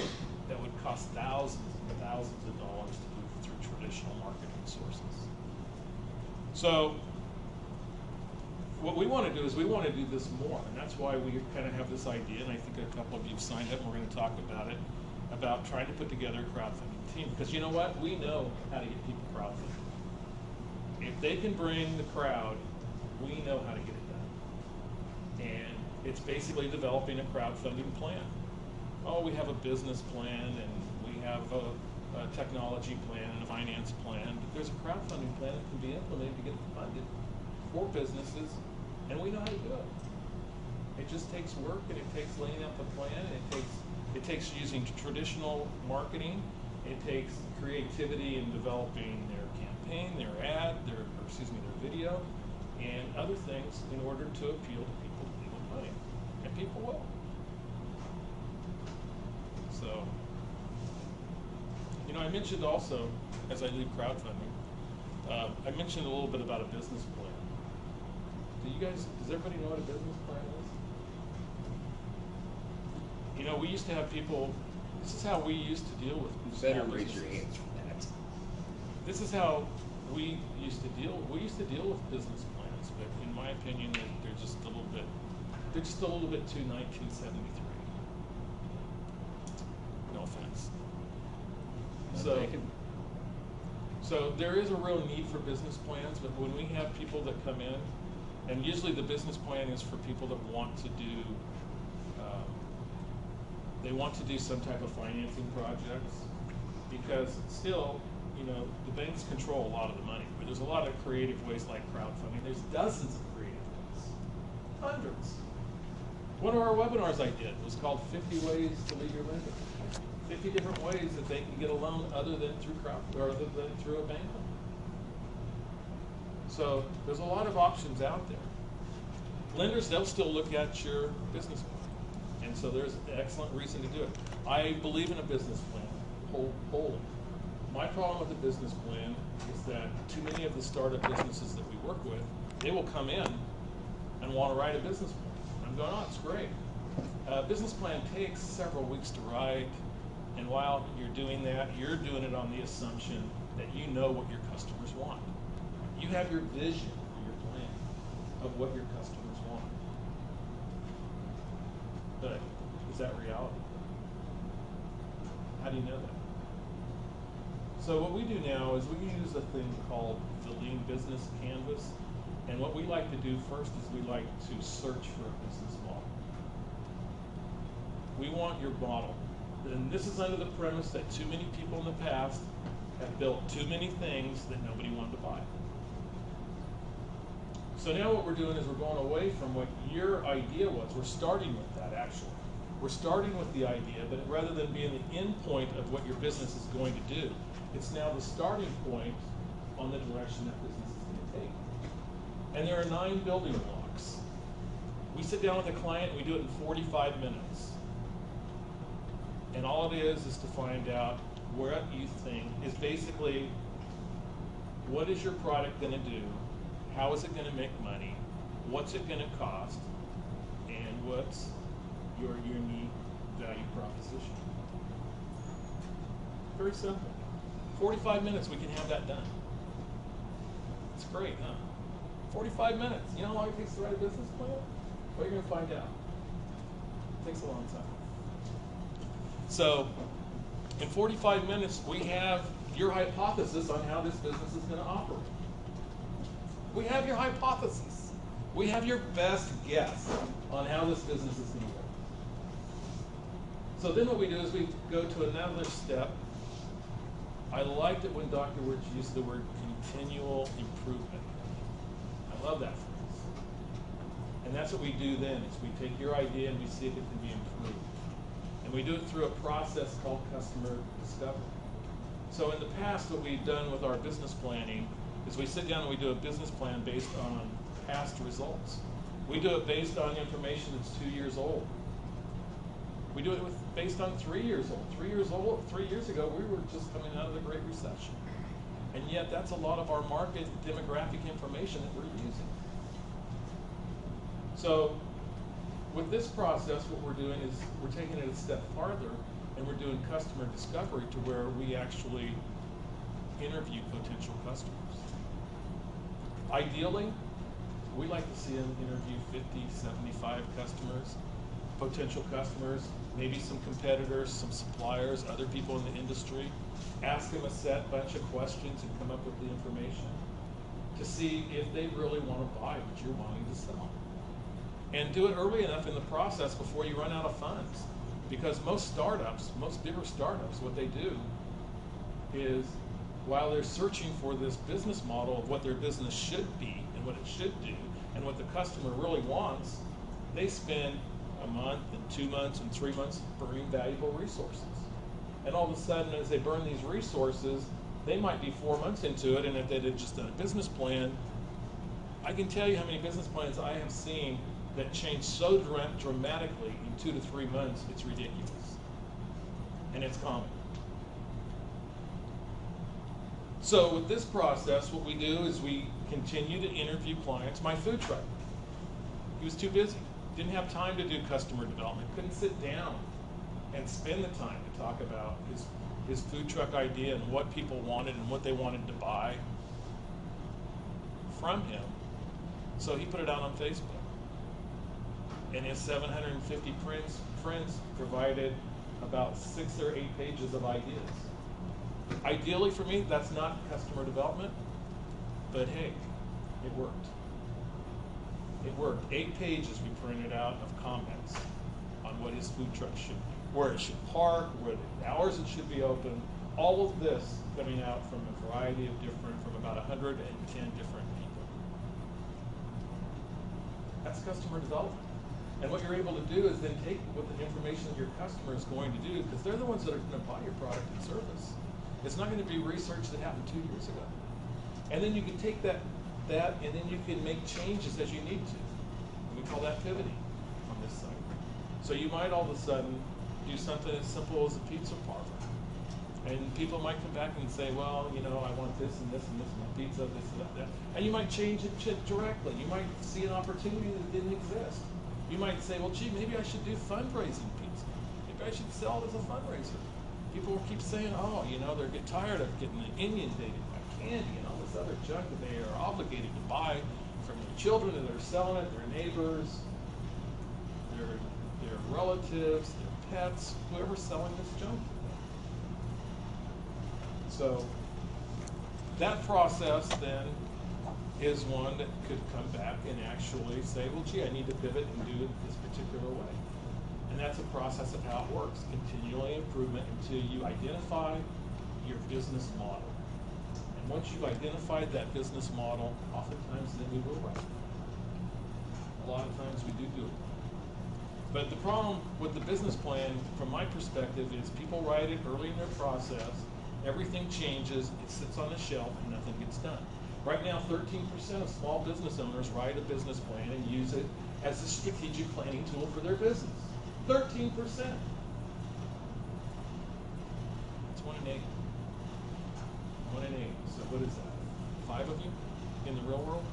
that would cost thousands and thousands of dollars to do through traditional marketing sources. So what we want to do is we want to do this more, and that's why we kind of have this idea, and I think a couple of you have signed up and we're going to talk about it, about trying to put together a crowdfunding team. Because you know what? We know how to get people crowdfunding. If they can bring the crowd, we know how to get it done. And it's basically developing a crowdfunding plan. Oh, we have a business plan, and we have a technology plan and a finance plan, but there's a crowdfunding plan that can be implemented to get it funded for businesses, and we know how to do it. It just takes work, and it takes laying out the plan, and it takes using traditional marketing, it takes creativity in developing their campaign, their ad, their video, and other things in order to appeal to people with money, and people will. So, I mentioned also, as I leave crowdfunding, I mentioned a little bit about a business plan. Does everybody know what a business plan is? We used to have people, this is how we used to deal with You better raise your hands for that. This is how we used to deal with business plans, but in my opinion, they're just a little bit too 1973. No offense. So, They can- so there is a real need for business plans, but when we have people that come in, and usually the business plan is for people that want to do, they want to do some type of financing projects, because still, you know, the banks control a lot of the money. But there's a lot of creative ways like crowdfunding. There's dozens of creative ways, hundreds. One of our webinars I did was called 50 Ways to Leave Your Lender. 50 different ways that they can get a loan other than through other than through a bank loan. So there's a lot of options out there. Lenders, they'll still look at your business plan. And so there's an excellent reason to do it. I believe in a business plan wholly. My problem with the business plan is that too many of the startup businesses that we work with, they will come in and want to write a business plan. I'm going, oh, it's great. A business plan takes several weeks to write, and while you're doing that, you're doing it on the assumption that you know what your customers want. You have your vision for your plan of what your customers want. But is that reality? How do you know that? So what we do now is we use a thing called the Lean Business Canvas. And what we like to do first is we like to search for a business model. We want your model. And this is under the premise that too many people in the past have built too many things that nobody wanted to buy. So now what we're doing is we're going away from what your idea was. We're starting with that, actually. We're starting with the idea, but rather than being the end point of what your business is going to do, it's now the starting point on the direction that business is going to take. And there are 9 building blocks. We sit down with a client, we do it in 45 minutes. And all it is to find out what you think is basically, what is your product going to do? How is it going to make money? What's it going to cost? And what's your unique value proposition? Very simple. 45 minutes, we can have that done. It's great, huh? 45 minutes. You know how long it takes to write a business plan? Well, you're going to find out. It takes a long time. So, in 45 minutes, we have your hypothesis on how this business is going to operate. We have your hypothesis. We have your best guess on how this business is going to work. So then what we do is we go to another step. I liked it when Dr. Wirtz used the word continual improvement. I love that phrase. And that's what we do then, is we take your idea and we see if it can be improved. And we do it through a process called customer discovery. So in the past, what we've done with our business planning is we sit down and we do a business plan based on past results. We do it based on information that's 2 years old. We do it based on 3 years old. 3 years old, 3 years ago, we were just coming out of the Great Recession. And yet that's a lot of our market demographic information that we're using. So with this process, what we're doing is we're taking it a step farther, and we're doing customer discovery to where we actually interview potential customers. Ideally, we like to see them interview 50, 75 customers, potential customers, maybe some competitors, some suppliers, other people in the industry. Ask them a set bunch of questions and come up with the information to see if they really want to buy what you're wanting to sell. And do it early enough in the process before you run out of funds. Because most startups, most bigger startups, what they do is, while they're searching for this business model of what their business should be and what it should do and what the customer really wants, they spend a month and 2 months and 3 months burning valuable resources. And all of a sudden, as they burn these resources, they might be 4 months into it, and if they had just done a business plan, I can tell you how many business plans I have seen that change so dramatically in 2 to 3 months, it's ridiculous. And it's common. So with this process, what we do is we continue to interview clients. My food truck, he was too busy. Didn't have time to do customer development. Couldn't sit down and spend the time to talk about his food truck idea and what people wanted and what they wanted to buy from him. So he put it out on Facebook. And his 750 friends provided about 6 or 8 pages of ideas. Ideally for me, that's not customer development, but hey, it worked. It worked. 8 pages we printed out of comments on what his food truck should be, where it should park, where the hours it should be open. All of this coming out from a variety of different, from about 110 different people. That's customer development. And what you're able to do is then take what the information that your customer is going to do, because they're the ones that are going to buy your product and service. It's not going to be research that happened 2 years ago. And then you can take that and then you can make changes as you need to. And we call that pivoting on this site. So you might all of a sudden do something as simple as a pizza parlor. And people might come back and say, well, you know, I want this and this and this, my pizza, this and that. And you might change it directly. You might see an opportunity that didn't exist. You might say, well, gee, maybe I should do fundraising pizza. Maybe I should sell it as a fundraiser. People will keep saying, oh, you know, they get tired of getting inundated by candy and all this other junk that they are obligated to buy from their children that are selling it, their neighbors, their relatives, their pets, whoever's selling this junk. So that process then is one that could come back and actually say, well, gee, I need to pivot and do it this particular way. And that's a process of how it works, continually improvement until you identify your business model. And once you've identified that business model, oftentimes then we will write it. A lot of times we do it. But the problem with the business plan, from my perspective, is people write it early in their process, everything changes, it sits on the shelf, and nothing gets done. Right now, 13% of small business owners write a business plan and use it as a strategic planning tool for their business. 13%. That's 1 in 8. 1 in 8. So what is that? 5 of you in the real world?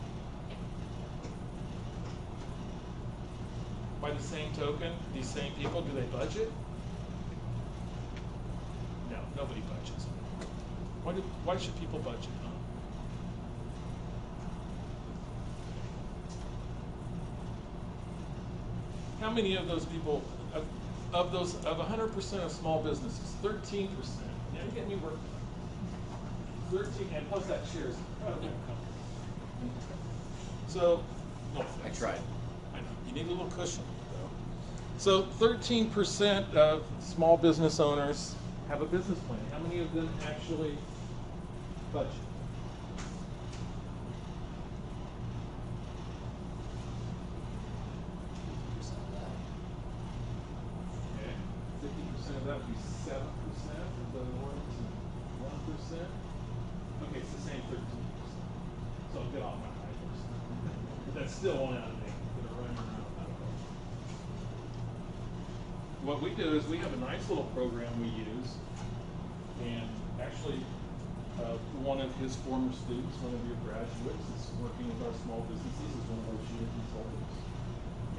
By the same token, these same people, do they budget? No, nobody budgets. Why should people budget, huh? How many of those people, of 100% of small businesses, 13%, now you're getting me worked up. 13, and plus that chair is incredibly uncomfortable. So, no offense. I tried. I know, you need a little cushion, though. So 13% of small business owners have a business plan. How many of them actually budget? Okay, 50% of that would be 7% of the ones, and 1%. Okay, it's the same 13%. So I'll get off my high horse. But that's still 1 out of 8 that are running around without a budget. What we do is we have a nice little program we use, and actually one of his former students, one of your graduates, is working with our small businesses as one of our junior consultants,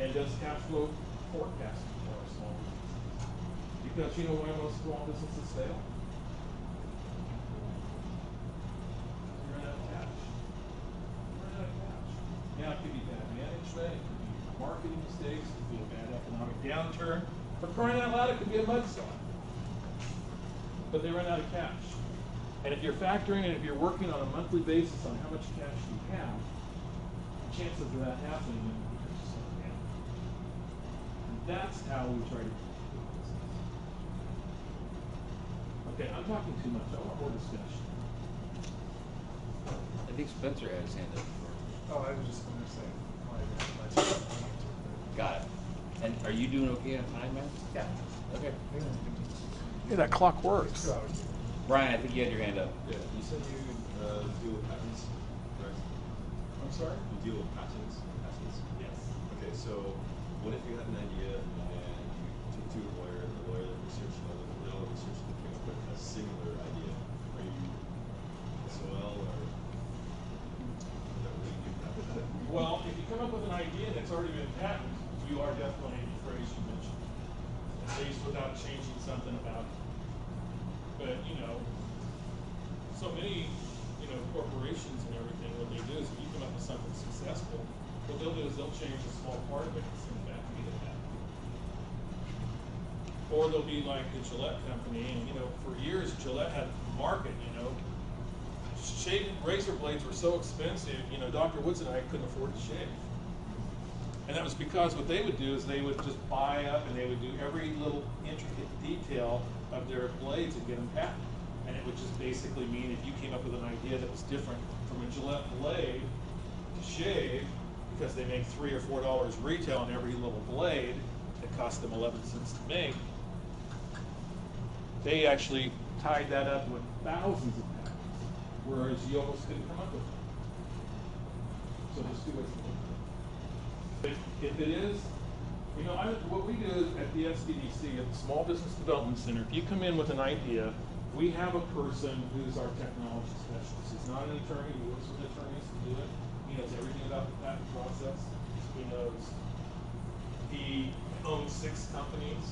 and does cash flow forecasting for our small businesses. Because you know why most small businesses fail? You run out of cash. You run out of cash. Now it could be bad management, it could be marketing mistakes, it could be a bad economic downturn. For crying out loud, it could be a mudslide. But they run out of cash. And if you're factoring and if you're working on a monthly basis on how much cash you have, the chances of that happening are just slow down. And that's how we try to keep the business. Okay, I'm talking too much. I want more discussion. I think Spencer had his hand up before. Oh, I was just going to say. Got it. And are you doing okay on time, man? Yeah. Okay. Yeah, that clock works. Brian, I think you had your hand up. Yeah, you said you deal with patents, correct? I'm sorry? You deal with patents? Yes. Okay, so what if you had an idea and you took to a lawyer, and the lawyer researched another researcher that came up with a similar idea? Are you SOL or what do you do? Well, if you come up with an idea that's already been patented, you are definitely the phrase you mentioned. At least without changing something about it. But, you know, so many, you know, corporations and everything, what they do is if you come up with something successful, what they'll do is they'll change a small part of it and send it back to you. Or they'll be like the Gillette company, and for years Gillette had a market, razor blades were so expensive, Dr. Woods and I couldn't afford to shave. And that was because what they would do is they would just buy up and they would do every little intricate detail of their blades and get them patented. And it would just basically mean if you came up with an idea that was different from a Gillette blade to shave, because they make $3 or $4 retail on every little blade that cost them 11 cents to make, they actually tied that up with thousands of patents, whereas you almost couldn't come up with them. So there's two ways to look at it. If it is, what we do at the SBDC, at the Small Business Development Center, if you come in with an idea, we have a person who's our technology specialist. He's not an attorney, he works with attorneys to do it. He knows everything about the patent process. He owns 6 companies.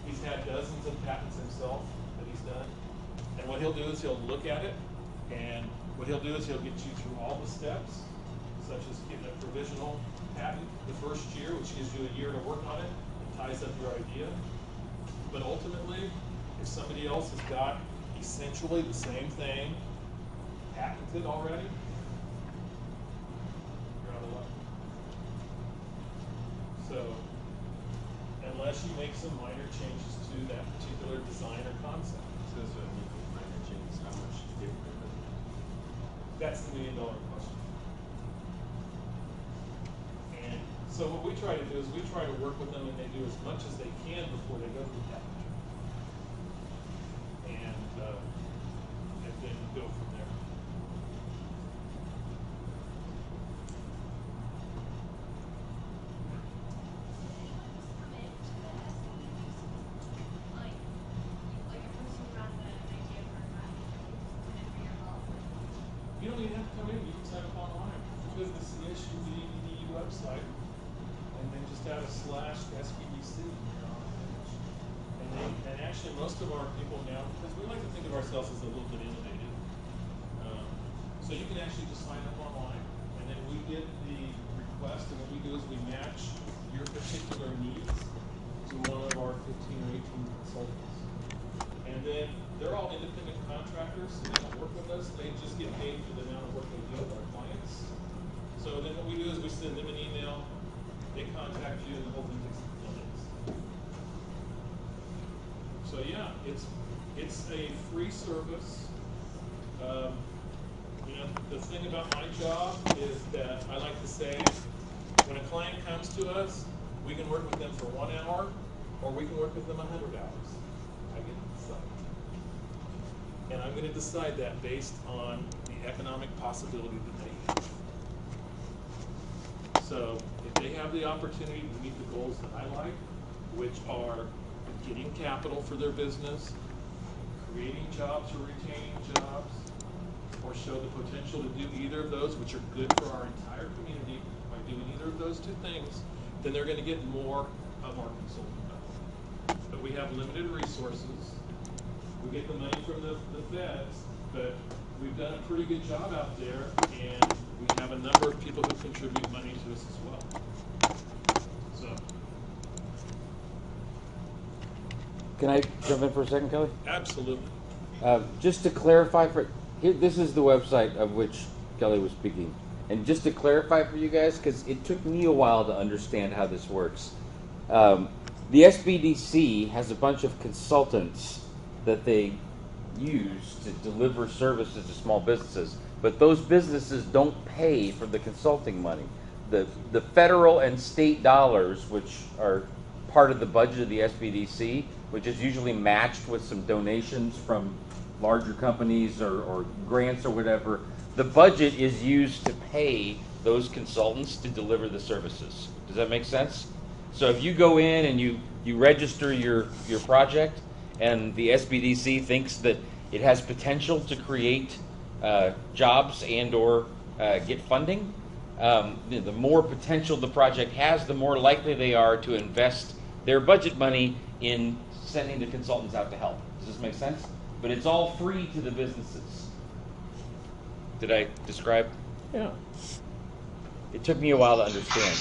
He's had dozens of patents himself that he's done. And what he'll do is he'll look at it, and what he'll do is he'll get you through all the steps, such as getting a provisional patent the first year, which gives you a year to work on it and ties up your idea. But ultimately, if somebody else has got essentially the same thing patented already, you're out of luck. So, unless you make some minor changes to that particular design or concept. So that's what I mean with minor changes. How much different is it? That's the $1 million question. And so what we try to do is we try to work with them, and they do as much as they can before they go to the patent attorney. And then go from there. You don't even have to come in, you can sign up online. Visit the CSU website, and then just add a /SBDC. And actually most of our people now, because we like to think of ourselves as a little bit innovative, so you can actually just sign up online, and then we get the request, and what we do is we match your particular needs to one of our 15 or 18 consultants. And then they're all independent contractors, so they don't work with us, they just get paid for the amount of work they do with our clients. So then what we do is we send them an email, they contact you, and the whole thing takes a couple of days. So yeah, it's a free service. The thing about my job is that I like to say, when a client comes to us, we can work with them for 1 hour, or we can work with them 100 hours. I get to decide. And I'm going to decide that based on the economic possibility that they have. So if they have the opportunity to meet the goals that I like, which are getting capital for their business, creating jobs or retaining jobs, or show the potential to do either of those, which are good for our entire community by doing either of those two things, then they're going to get more of our consulting money. But we have limited resources. We get the money from the feds, but we've done a pretty good job out there, and we have a number of people who contribute money to us as well. So. Can I jump in for a second, Kelly? Absolutely. Just to clarify, here, this is the website of which Kelly was speaking. And just to clarify for you guys, because it took me a while to understand how this works. The SBDC has a bunch of consultants that they use to deliver services to small businesses, but those businesses don't pay for the consulting money. The federal and state dollars, which are part of the budget of the SBDC, which is usually matched with some donations from larger companies or grants or whatever, the budget is used to pay those consultants to deliver the services. Does that make sense? So if you go in and you register your project, and the SBDC thinks that it has potential to create jobs and or get funding, the more potential the project has, the more likely they are to invest their budget money in sending the consultants out to help. Does this make sense? But it's all free to the businesses. Did I describe? Yeah. It took me a while to understand.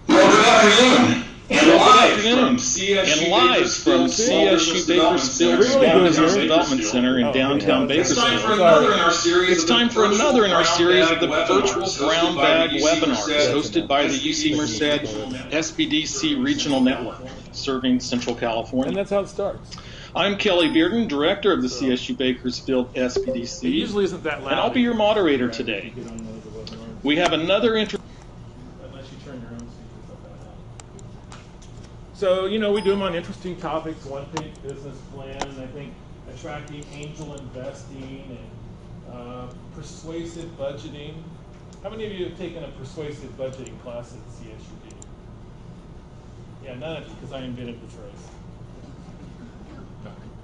Well, good afternoon. And live from CSU Bakersfield Business Development Center in downtown Bakersfield. It's time for another in our series of the virtual brown bag webinars hosted by the UC Merced SBDC Regional Network, serving Central California. And that's how it starts. I'm Kelly Bearden, Director of the CSU Bakersfield SBDC. It usually isn't that loud. And I'll be your moderator today. We have another unless you turn your own speakers up. So, we do them on interesting topics, one-page business plan, I think attracting angel investing and persuasive budgeting. How many of you have taken a persuasive budgeting class at CSUB? Yeah, none of you, because I invented the phrase.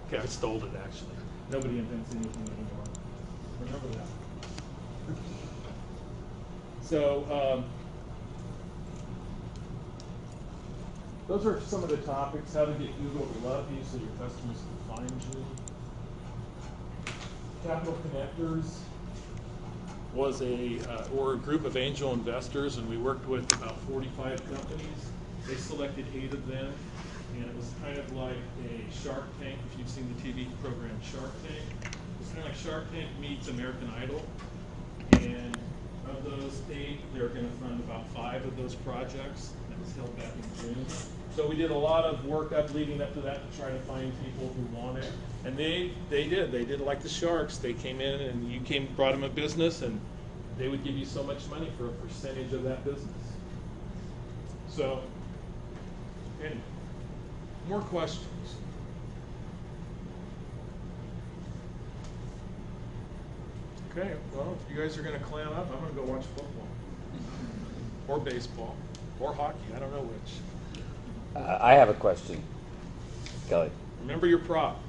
Okay, I stole it actually. Nobody invents anything anymore. Remember that. So, those are some of the topics. How to get Google to love you so your customers can find you. Capital Connectors was a group of angel investors, and we worked with about 45 companies. They selected 8 of them, and it was kind of like a Shark Tank, if you've seen the TV program Shark Tank. It's kind of like Shark Tank meets American Idol, and of those 8, they're going to fund about 5 of those projects. That was held back in June. So we did a lot of work leading up to that to try to find people who want it. And they did. They did like the sharks. They came in and you brought them a business, and they would give you so much money for a percentage of that business. So, anyway, more questions? Okay, well, if you guys are going to clam up, I'm going to go watch football. Or baseball. Or hockey. I don't know which. I have a question, Kelly. Remember your prop.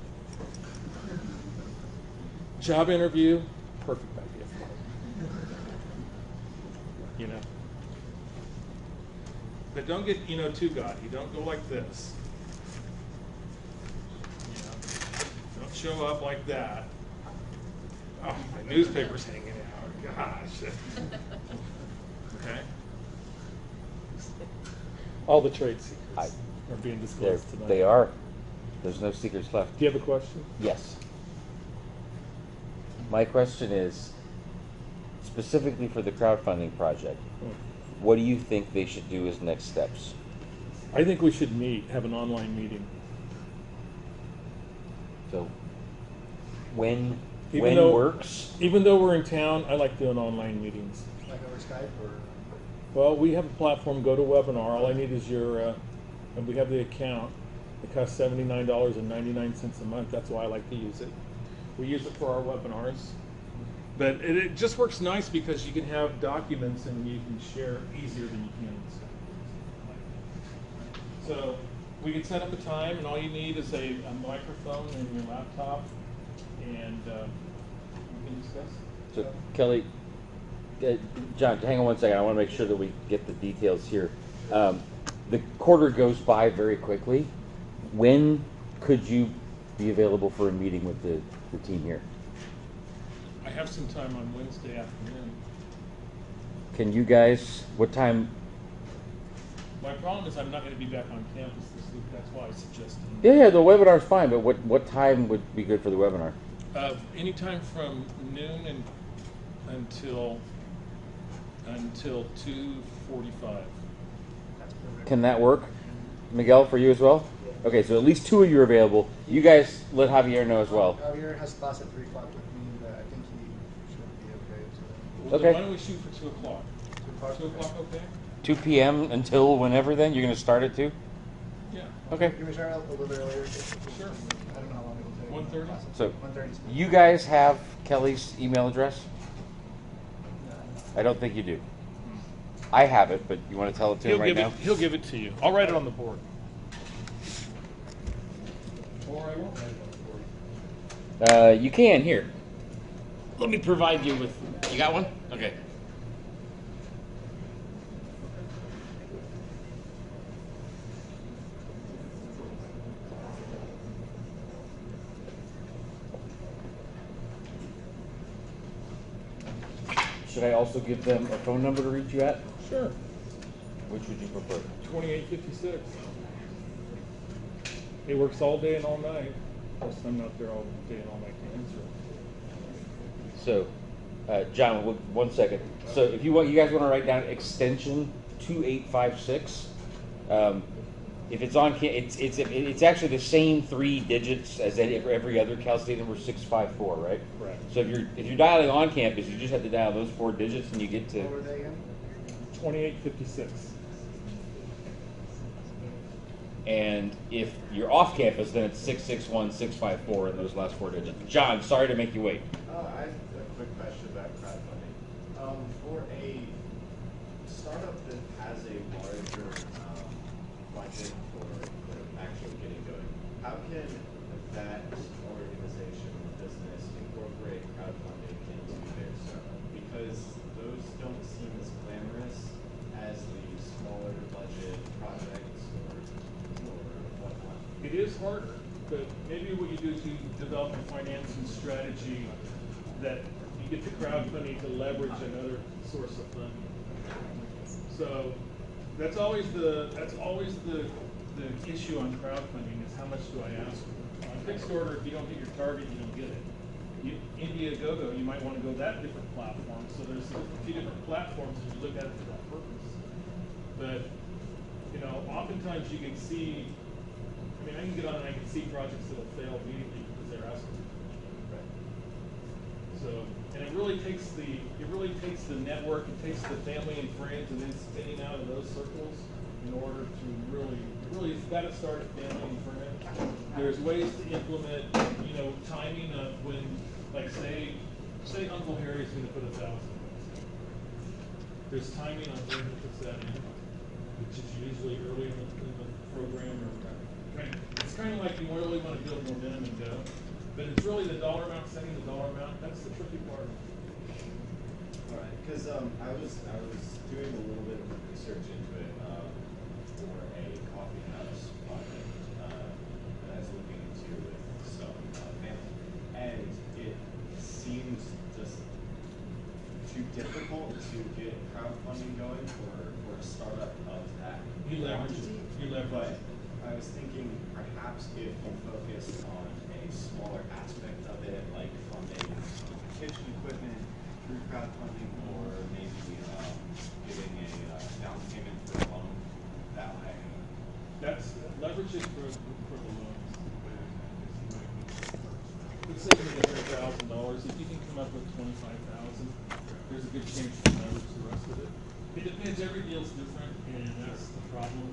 Job interview, perfect idea. But don't get, too gaudy. Don't go like this. Don't show up like that. Oh, my newspaper's hanging out. Gosh. Okay. All the trade secrets are being disclosed tonight. They are. There's no secrets left. Do you have a question? Yes. My question is, specifically for the crowdfunding project, what do you think they should do as next steps? I think we should have an online meeting. So, when works? Even though we're in town, I like doing online meetings. Like over Skype or? Well, we have a platform, GoToWebinar. All I need is and we have the account. It costs $79.99 a month. That's why I like to use it. We use it for our webinars. But it just works nice because you can have documents and you can share easier than you can in Skype. So we can set up a time, and all you need is a microphone and your laptop, and we can discuss. So, Kelly, John, hang on one second. I want to make sure that we get the details here. The quarter goes by very quickly. When could you be available for a meeting with the team here? I have some time on Wednesday afternoon. Can you guys, what time? My problem is I'm not going to be back on campus this week. That's why I suggested. Yeah, the webinar's fine, but what time would be good for the webinar? Anytime from noon until 2:45. Can that work, Miguel, for you as well? Okay, so at least 2 of you are available. You guys let Javier know as well. Javier has class at 3 o'clock with me, but I think he should be okay. So. Well, Okay. Why don't we shoot for 2 o'clock? 2 o'clock, okay? 2 p.m. until whenever then? You're going to start at 2? Yeah. Okay. Can we start out a little bit earlier? Sure. I don't know how long it'll take. 1:30? So 1:30. you guys have Kelly's email address? I don't think you do. I have it, but you want to tell it to him right now? He'll give it to you. I'll write it on the board. Or I won't write it on the board. You can, here. Let me provide you with. You got one? Okay. Should I also give them a phone number to reach you at? Sure. Which would you prefer? 2856. It works all day and all night. Of course, I'm not there all day and all night to answer it. So, John, one second. So, if you guys want to write down extension 2856. If it's on, it's actually the same 3 digits as every other Cal State number 654, right? Right. So if you're dialing on campus, you just have to dial those 4 digits and you get to. What were they again? 2856. And if you're off campus, then it's 661-654 in those last 4 digits. John, sorry to make you wait. I have a quick question about crowdfunding. For a startup that has a larger budget for actually getting going, how can that organization or business incorporate crowdfunding into their startup? Because those don't seem as glamorous as the smaller budget projects or whatnot. It is harder, but maybe what you do is you develop a financing strategy that you get the crowdfunding to leverage another source of funding. So that's always the issue on crowdfunding is how much do I ask for? On fixed order, if you don't hit your target, you don't get it. Indiegogo, you might want to go that different platform. So there's a few different platforms if you look at it for that purpose. But oftentimes you can see. I mean, I can get on and I can see projects that'll fail immediately because they're asking for it. Right. So, and it really takes the network, it takes the family and friends, and then spinning out of those circles in order to really, it's got to start at family and friends. There's ways to implement, timing of when, like say Uncle Harry's going to put 1,000. There's timing on when he puts that in, which is usually early in the program or. It's kind of like you really want to build momentum and go, but it's really the dollar amount, setting the dollar amount. That's the tricky part. All right, because I was doing a little bit of research into it for a coffee house project that I was looking into with some family, and it seems just too difficult to get crowdfunding going for a startup of that. You leverage it. But I was thinking perhaps if you focused on a smaller aspect of it, like funding kitchen equipment through crowdfunding, or maybe giving a down payment for a loan that way. That's leverage it for the loans. Let's say you get $100,000. If you can come up with $25,000, there's a good chance you can leverage the rest of it. It depends. Every deal's different, and that's the problem.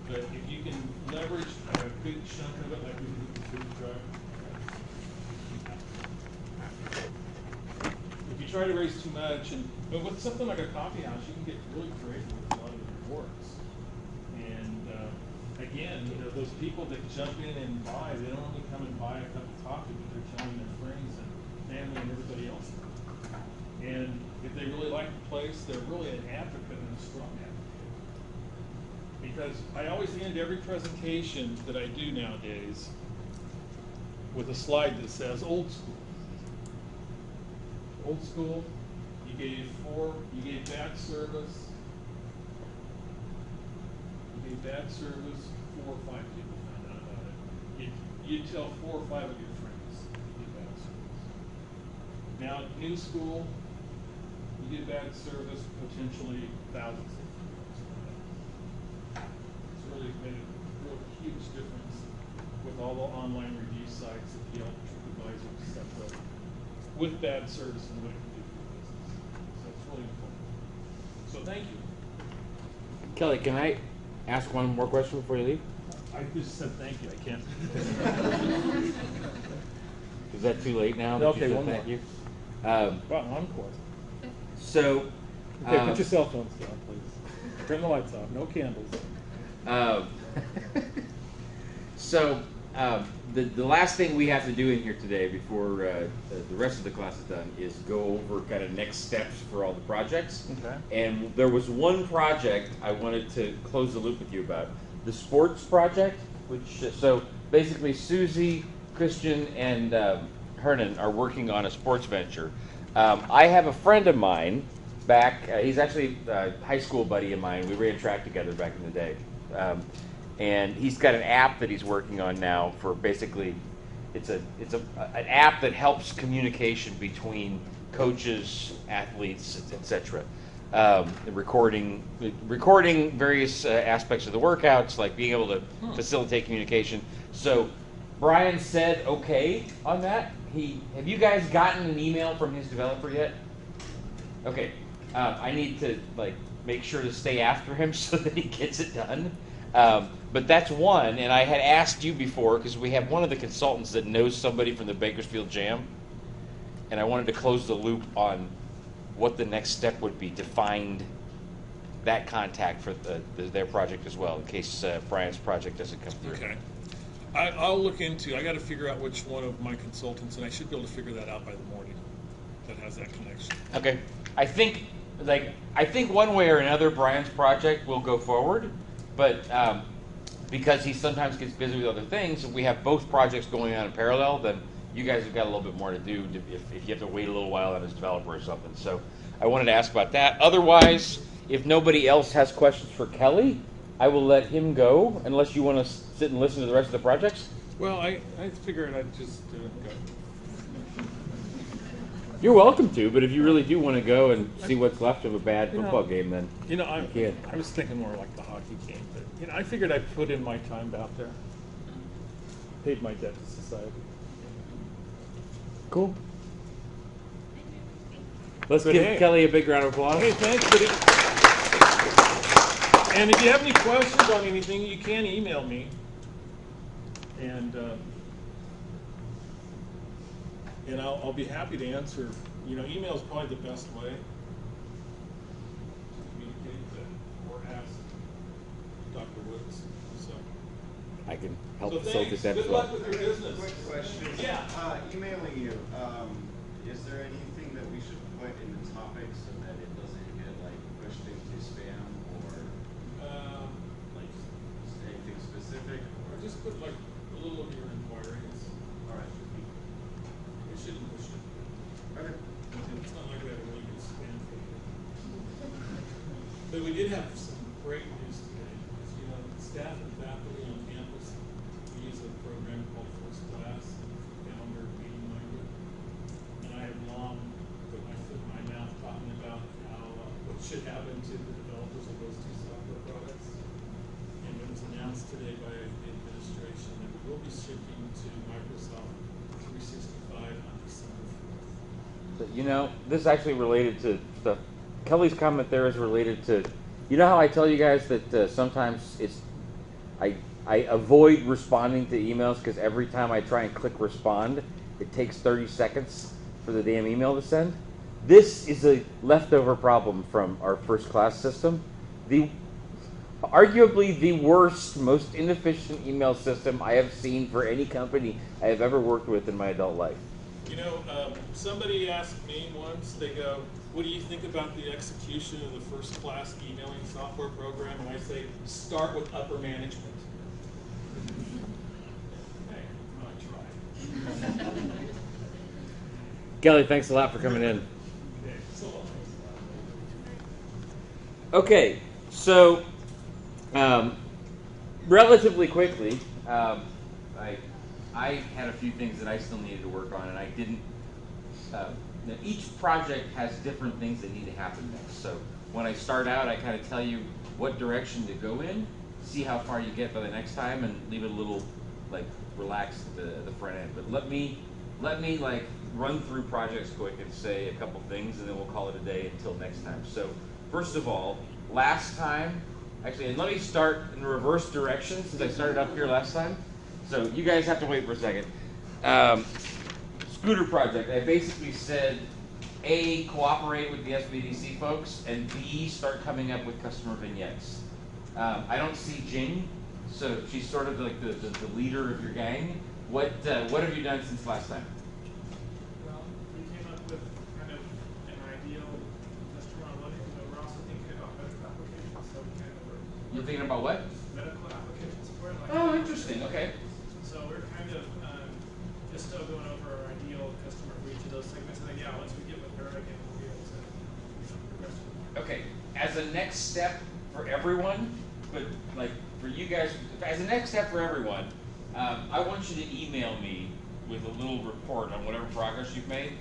But if you can leverage a big chunk of it, like we did with the food truck, if you try to raise too much, but with something like a coffee house, you can get really creative with a lot of the rewards. And again, those people that jump in and buy, they don't only come and buy a cup of coffee, but they're telling their friends and family and everybody else. And if they really like the place, they're really an advocate and a strong advocate. Because I always end every presentation that I do nowadays with a slide that says old school. Old school, you gave bad service. You gave bad service, 4 or 5 people found out about it. You tell 4 or 5 of your friends you did bad service. Now, new school, you did bad service, potentially thousands of people. Really made a real huge difference with all the online review sites that Yelp, TripAdvisor, stuff with bad service and what it can do for business. So it's really important. So thank you. Kelly, can I ask one more question before you leave? I just said thank you. I can't. Is that too late now? Okay, one thank more. you. Encore. So. Okay, put your cell phones down, please. Turn the lights off. No candles. The last thing we have to do in here today before the rest of the class is done is go over kind of next steps for all the projects. Okay. And there was one project I wanted to close the loop with you about, the sports project, so basically Susie, Christian, and Hernan are working on a sports venture. I have a friend of mine back. He's actually a high school buddy of mine. We ran track together back in the day. And he's got an app that he's working on now for basically, it's an app that helps communication between coaches, athletes, etc. Recording various aspects of the workouts, like being able to facilitate communication. So Brian said okay on that. Have you guys gotten an email from his developer yet? Okay, I need to make sure to stay after him so that he gets it done. But that's one, and I had asked you before because we have one of the consultants that knows somebody from the Bakersfield Jam, and I wanted to close the loop on what the next step would be to find that contact for their project as well, in case Brian's project doesn't come through. Okay. I'll look into. I got to figure out which one of my consultants, and I should be able to figure that out by the morning. That has that connection. Okay. I think one way or another, Brian's project will go forward, but because he sometimes gets busy with other things, if we have both projects going on in parallel, then you guys have got a little bit more to do if you have to wait a little while on his developer or something. So I wanted to ask about that. Otherwise, if nobody else has questions for Kelly, I will let him go, unless you want to sit and listen to the rest of the projects. Well, I figured I'd just go. You're welcome to, but if you really do want to go and see what's left of a bad football game, then I you can. I was thinking more like the hockey game, but I figured I'd put in my time out there. Paid my debt to society. Cool. Let's But give hey. Kelly a big round of applause. Hey, thanks. And if you have any questions on anything, you can email me. And I'll be happy to answer. Email is probably the best way to communicate or ask Dr. Woods. So I can help So facilitate thanks. that as Good well. luck with your business. Quick question. Yeah. Emailing you, is there anything that we should put in the topic so that it doesn't get pushed into spam or anything specific? Or just put a little of your inquiries. All right. We shouldn't push it. Okay. It's not like we have a really good spam filter. But we did have some great news today. Staff and faculty on campus use a program called First Class, founder Beating Language. And I have long put my foot in my mouth talking about what should happen to the developers of those two software products. And it was announced today by the administration that we will be shipping to Microsoft 365 on December 4th. So, this is actually related to stuff. Kelly's comment there is related to, how I tell you guys that sometimes I avoid responding to emails because every time I try and click respond, it takes 30 seconds for the damn email to send. This is a leftover problem from our First Class system. Arguably the worst, most inefficient email system I have seen for any company I have ever worked with in my adult life. Somebody asked me once, they go, what do you think about the execution of the First Class emailing software program? And I say, start with upper management. Hey, I tried. Kelly, thanks a lot for coming in. Okay, so Okay, so relatively quickly, I had a few things that I still needed to work on, and I didn't. Each project has different things that need to happen next. So when I start out, I kind of tell you what direction to go in, see how far you get by the next time, and leave it a little relaxed at the front end. But let me run through projects quick and say a couple things, and then we'll call it a day until next time. So first of all, last time, and let me start in the reverse direction since I started up here last time. So you guys have to wait for a second. Scooter project, I basically said, A, cooperate with the SBDC folks, and B, start coming up with customer vignettes. I don't see Jing, so she's sort of like the leader of your gang. What have you done since last time? Well, we came up with kind of an ideal customer analytic, but we're also thinking about medical applications, so we kind of were You're thinking about what? medical application support. Oh, interesting. Okay. So we're kind of just still going over our ideal customer for each of those segments, and then once we get with her again, we'll be able to progress from okay, as a next step for everyone, but like for you guys, as a next step for everyone, I want you to email me with a little report on whatever progress you've made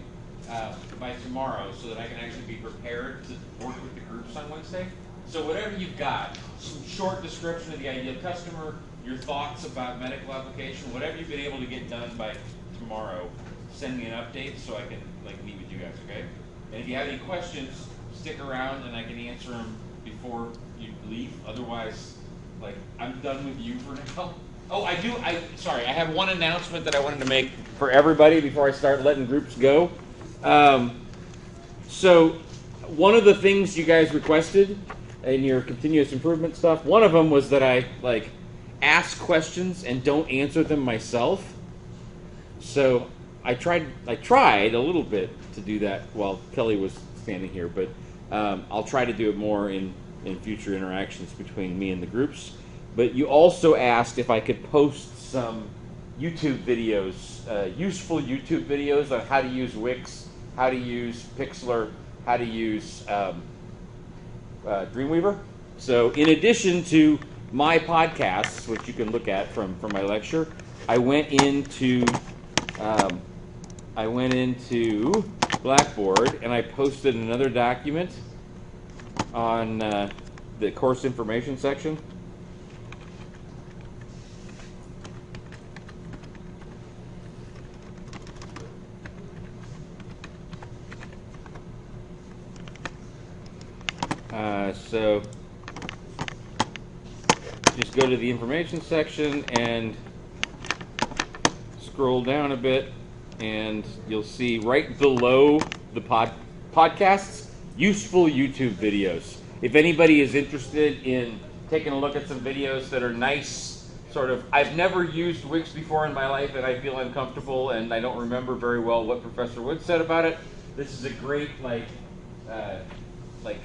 by tomorrow, so that I can actually be prepared to work with the groups on Wednesday. So whatever you've got, some short description of the ideal customer, your thoughts about medical application, whatever you've been able to get done by tomorrow, send me an update so I can like meet with you guys, okay? And if you have any questions, stick around and I can answer them before you leave. Otherwise, like, I'm done with you for now. Oh, sorry, I have one announcement that I wanted to make for everybody before I start letting groups go. So one of the things you guys requested in your continuous improvement stuff, one of them was that I like ask questions and don't answer them myself. So I tried a little bit to do that while Kelly was standing here, but I'll try to do it more in future interactions between me and the groups. But you also asked if I could post some YouTube videos, useful YouTube videos on how to use Wix, how to use Pixlr, how to use Dreamweaver. So in addition to my podcasts, which you can look at from my lecture, I went into Blackboard and I posted another document on the course information section. So just go to the information section and scroll down a bit, and you'll see right below the podcasts, useful YouTube videos. If anybody is interested in taking a look at some videos that are nice, sort of, I've never used Wix before in my life and I feel uncomfortable and I don't remember very well what Professor Wood said about it. This is a great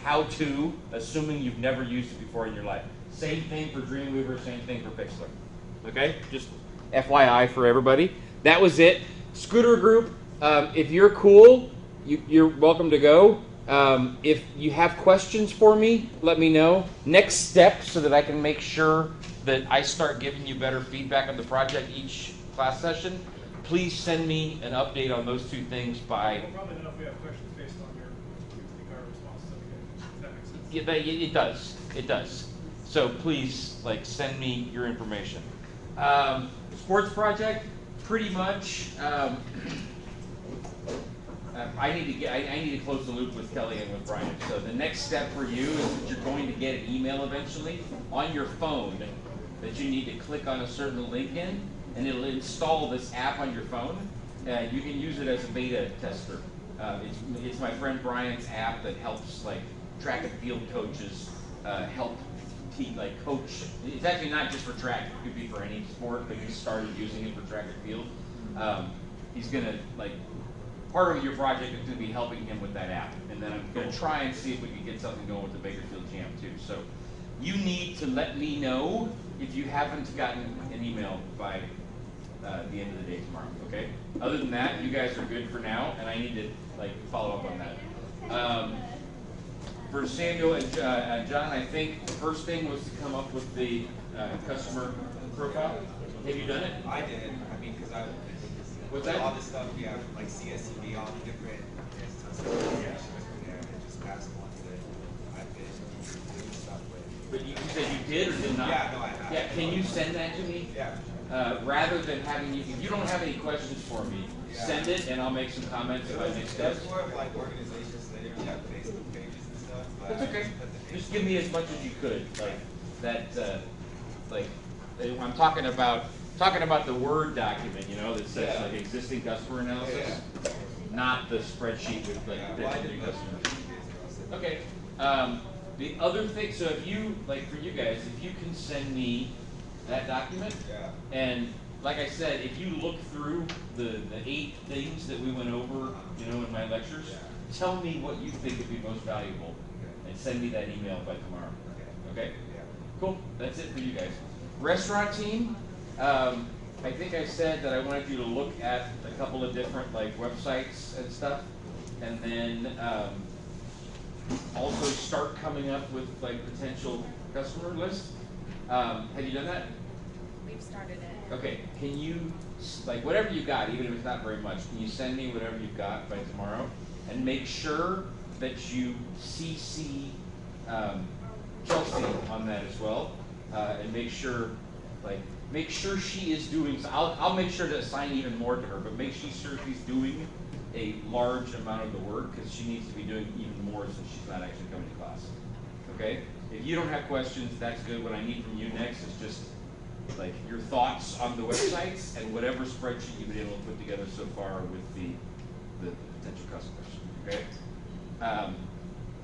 how-to, assuming you've never used it before in your life. Same thing for Dreamweaver, same thing for Pixlr. Okay? Just FYI for everybody. That was it. Scooter group, if you're cool, you're welcome to go. If you have questions for me, let me know. Next step, so that I can make sure that I start giving you better feedback on the project each class session, please send me an update on those two things by... We'll probably know if we have questions based on our responses. If that makes sense. Yeah, it does. It does. So please, send me your information. Sports project, pretty much. I need to close the loop with Kelly and with Brian. So the next step for you is that you're going to get an email eventually on your phone that you need to click on a certain link in, and it'll install this app on your phone. You can use it as a beta tester. It's my friend Brian's app that helps track and field coaches help coach. It's actually not just for track; it could be for any sport. But he started using it for track and field. He's gonna part of your project is going to be helping him with that app, and then I'm going to try and see if we can get something going with the Bakersfield Jam too. So you need to let me know if you haven't gotten an email by the end of the day tomorrow. Okay. Other than that, you guys are good for now, and I need to follow up on that. For Samuel and John, I think the first thing was to come up with the customer profile. Have you done it? I did. I mean, because I. What's that? All this stuff we have, like CSCB, all the different just passed on that I've been doing stuff with. But you said you did or did not? Yeah, no, I have. Yeah, can you send that to me? Yeah. Rather than having you, if you don't have any questions for me, send it and I'll make some comments if I make steps. It's more of organizations that don't have Facebook pages and stuff. That's okay. Just give me as much as you could, I'm talking about the Word document, that says existing customer analysis, not the spreadsheet with potential new customers. Okay. The other thing, so if you for you guys, if you can send me that document, and like I said, if you look through the 8 things that we went over, in my lectures, tell me what you think would be most valuable, and send me that email by tomorrow. Okay. Cool. That's it for you guys. Restaurant team. I think I said that I wanted you to look at a couple of different websites and stuff, and then also start coming up with like potential customer lists. Have you done that? We've started it. Okay, can you, like whatever you got, even if it's not very much, can you send me whatever you've got by tomorrow? And make sure that you CC Chelsea on that as well. And make sure she is doing, so I'll make sure to assign even more to her, but make sure she's doing a large amount of the work, because she needs to be doing even more since she's not actually coming to class. Okay? If you don't have questions, that's good. What I need from you next is just like your thoughts on the websites and whatever spreadsheet you've been able to put together so far with the potential customers. Okay?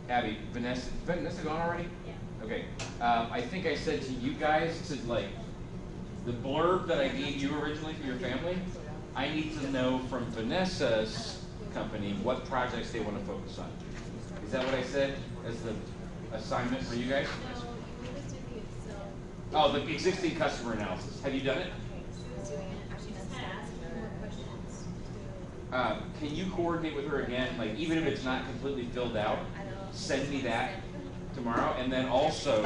Abby, Vanessa gone already? Yeah. Okay. I think I said to you guys to like the blurb that I gave you originally for your family. I need to know from Vanessa's company what projects they want to focus on. Is that what I said as the assignment for you guys? No, you just did the Excel. Oh, the existing customer analysis. Have you done it? She was doing it. She just had asked more questions. Can you coordinate with her again? Like, even if it's not completely filled out, send me that tomorrow. And then also,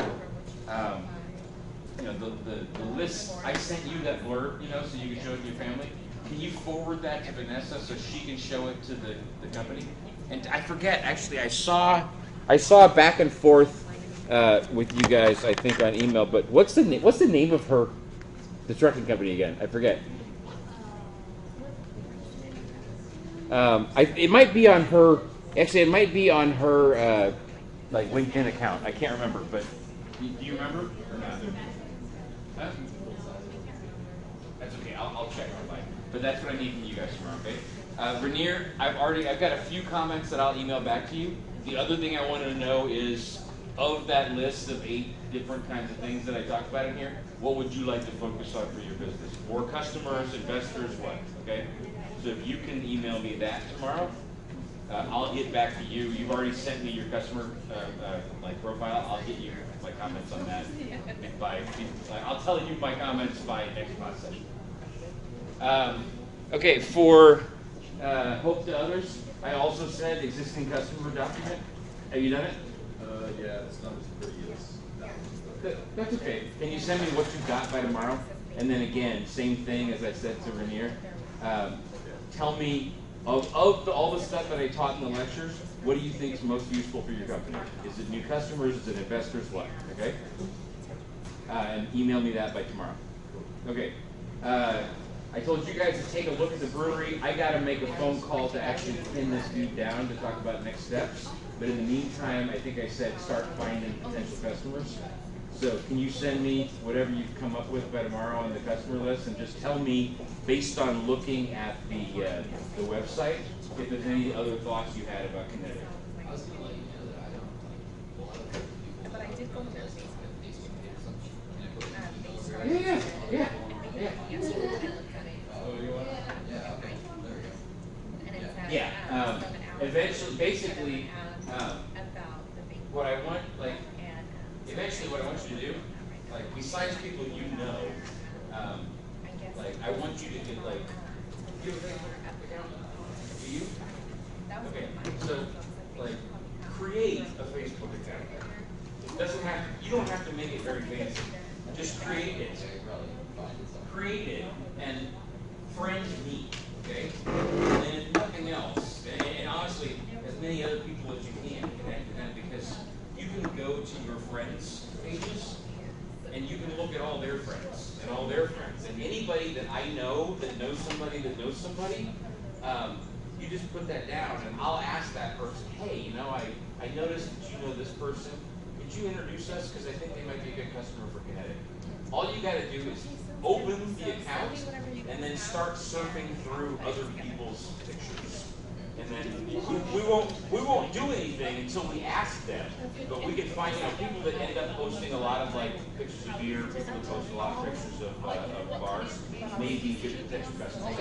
you know, the list. I sent you that blurb, you know, so you can show it to your family. Can you forward that to Vanessa so she can show it to the company? And I forget, actually, I saw back and forth with you guys, I think, on email. But what's the name of her, the trucking company again? I forget. It might be on her. Actually, it might be on her like LinkedIn account. I can't remember, but do you remember? Or not? Huh? That's okay. I'll check online. But that's what I need from you guys tomorrow. Okay. Rainier, I've got a few comments that I'll email back to you. The other thing I wanted to know is, of that list of 8 different kinds of things that I talked about in here, what would you like to focus on for your business? More customers, investors, what? Okay. So if you can email me that tomorrow, I'll get back to you. You've already sent me your customer like profile. I'll get you my comments on that I'll tell you my comments by next class session. Okay, for Hope to Others, I also said existing customer document. Have you done it? Yeah, it's not as pretty as That's okay. Can you send me what you got by tomorrow? And then again, same thing as I said to Rainier. Tell me, of all the stuff that I taught in the lectures, what do you think is most useful for your company? Is it new customers? Is it investors? What? Okay? And email me that by tomorrow. Okay. I told you guys to take a look at the brewery. I got to make a phone call to actually pin this dude down to talk about next steps. But in the meantime, I think I said start finding potential customers. So can you send me whatever you've come up with by tomorrow on the customer list, and just tell me, based on looking at the website, if there's any other thoughts you had about Connecticut. I was going to let you know that I don't. But I did go to their Facebook. Yeah. Oh, you want? Yeah. Okay. There we go. Yeah. Eventually, basically, what I want, like, eventually what I want you to do, like, besides people you know, like, I want you to get, like, do you have a Facebook account? Do you? Okay, so, like, create a Facebook account. It doesn't have to, you don't have to make it very fancy. Just create it. Create it, and friends meet, okay? And then if nothing else, and honestly, as many other people as you can connect to them, because you can go to your friends' pages, and you can look at all their friends, and all their friends, and anybody that I know that knows somebody that knows somebody, you just put that down, and I'll ask that person, hey, you know, I noticed that you know this person. Could you introduce us? Because I think they might be a good customer for Kinetic. All you got to do is open the account and then start surfing through other people's pictures. And then we won't do anything until we ask them. But we can find, you know, people that end up posting a lot of like pictures of beer, people that post a lot of pictures of bars, maybe good potential customers.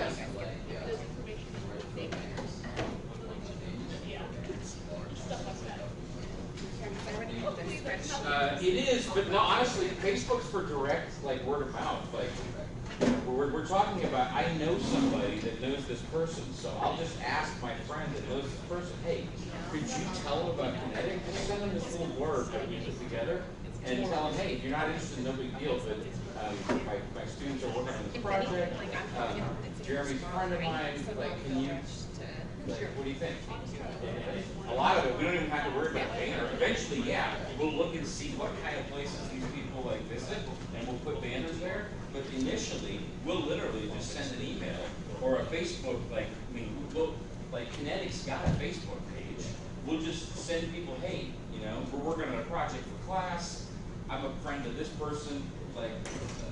It is, but no, honestly, Facebook's for direct, like, word of mouth. Like, we're talking about, I know somebody that knows this person, so I'll just ask my friend that knows this person, hey, could you tell them about Kinetic? Just send them this little blurb that we put together and tell them, hey, if you're not interested, no big deal, but my students are working on this project. Jeremy's a friend of mine. Like, can you? Like, what do you think? And a lot of it, we don't even have to worry about a banner. Eventually, yeah, we'll look and see what kind of places these people like visit, and we'll put banners there. But initially, we'll literally just send an email or a Facebook. Like, I mean, like Kinetic's got a Facebook page. We'll just send people, hey, you know, we're working on a project for class. I'm a friend of this person. Like,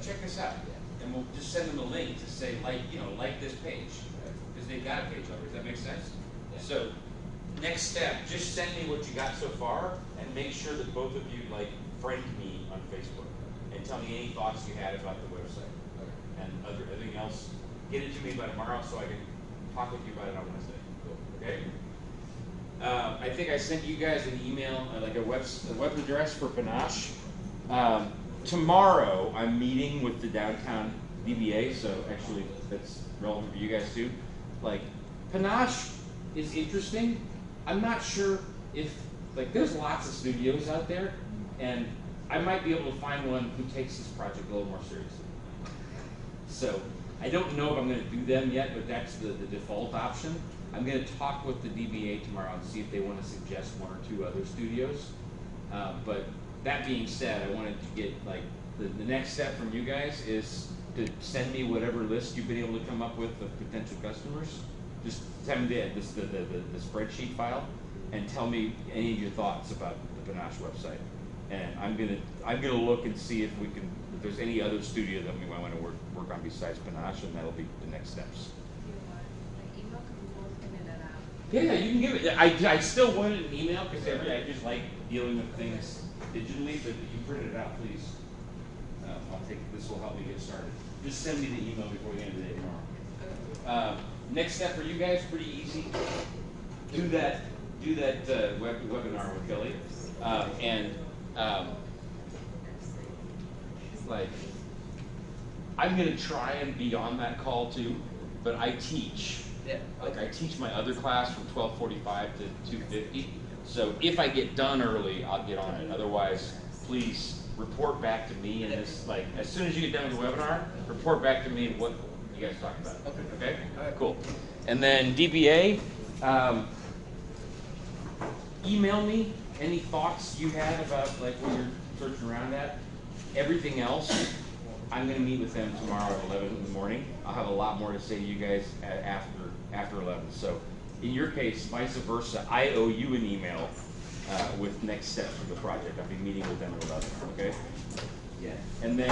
check this out, and we'll just send them a link to say, like, you know, like this page. They've got a page over. Does that make sense? So, next step, just send me what you got so far, and make sure that both of you like friend me on Facebook, and tell me any thoughts you had about the website, and everything else. Get it to me by tomorrow so I can talk with you about it on Wednesday. Okay? I think I sent you guys an email, like a web address for Panache. Tomorrow, I'm meeting with the downtown DBA, so actually that's relevant for you guys too. Like, Panache is interesting. I'm not sure if, like, there's lots of studios out there, and I might be able to find one who takes this project a little more seriously. So, I don't know if I'm going to do them yet, but that's the default option. I'm going to talk with the DBA tomorrow and see if they want to suggest one or two other studios. But that being said, I wanted to get, like, the next step from you guys is to send me whatever list you've been able to come up with of potential customers. Just send me the spreadsheet file, and tell me any of your thoughts about the Panache website. And I'm gonna look and see if there's any other studio that we might want to work on besides Panache, and that'll be the next steps. Yeah, you can give it. I still want it in email because I just like dealing with things digitally. But if you print it out, please. This will help me get started. Just send me the email before the end of the day tomorrow. Next step for you guys, pretty easy. Do that webinar with Kelly, like, I'm gonna try and be on that call too, but I teach. Like, I teach my other class from 12:45 to 2:50. So if I get done early, I'll get on it. Otherwise, please report back to me, and this, like, as soon as you get done with the webinar, report back to me what you guys talked about. Okay? All right, cool. And then DBA, email me any thoughts you had about, like, what you're searching around at. Everything else, I'm going to meet with them tomorrow at 11 in the morning. I'll have a lot more to say to you guys after 11. So in your case, vice versa, I owe you an email with next steps for the project. I'll be meeting with them at 11, okay? Yeah. And then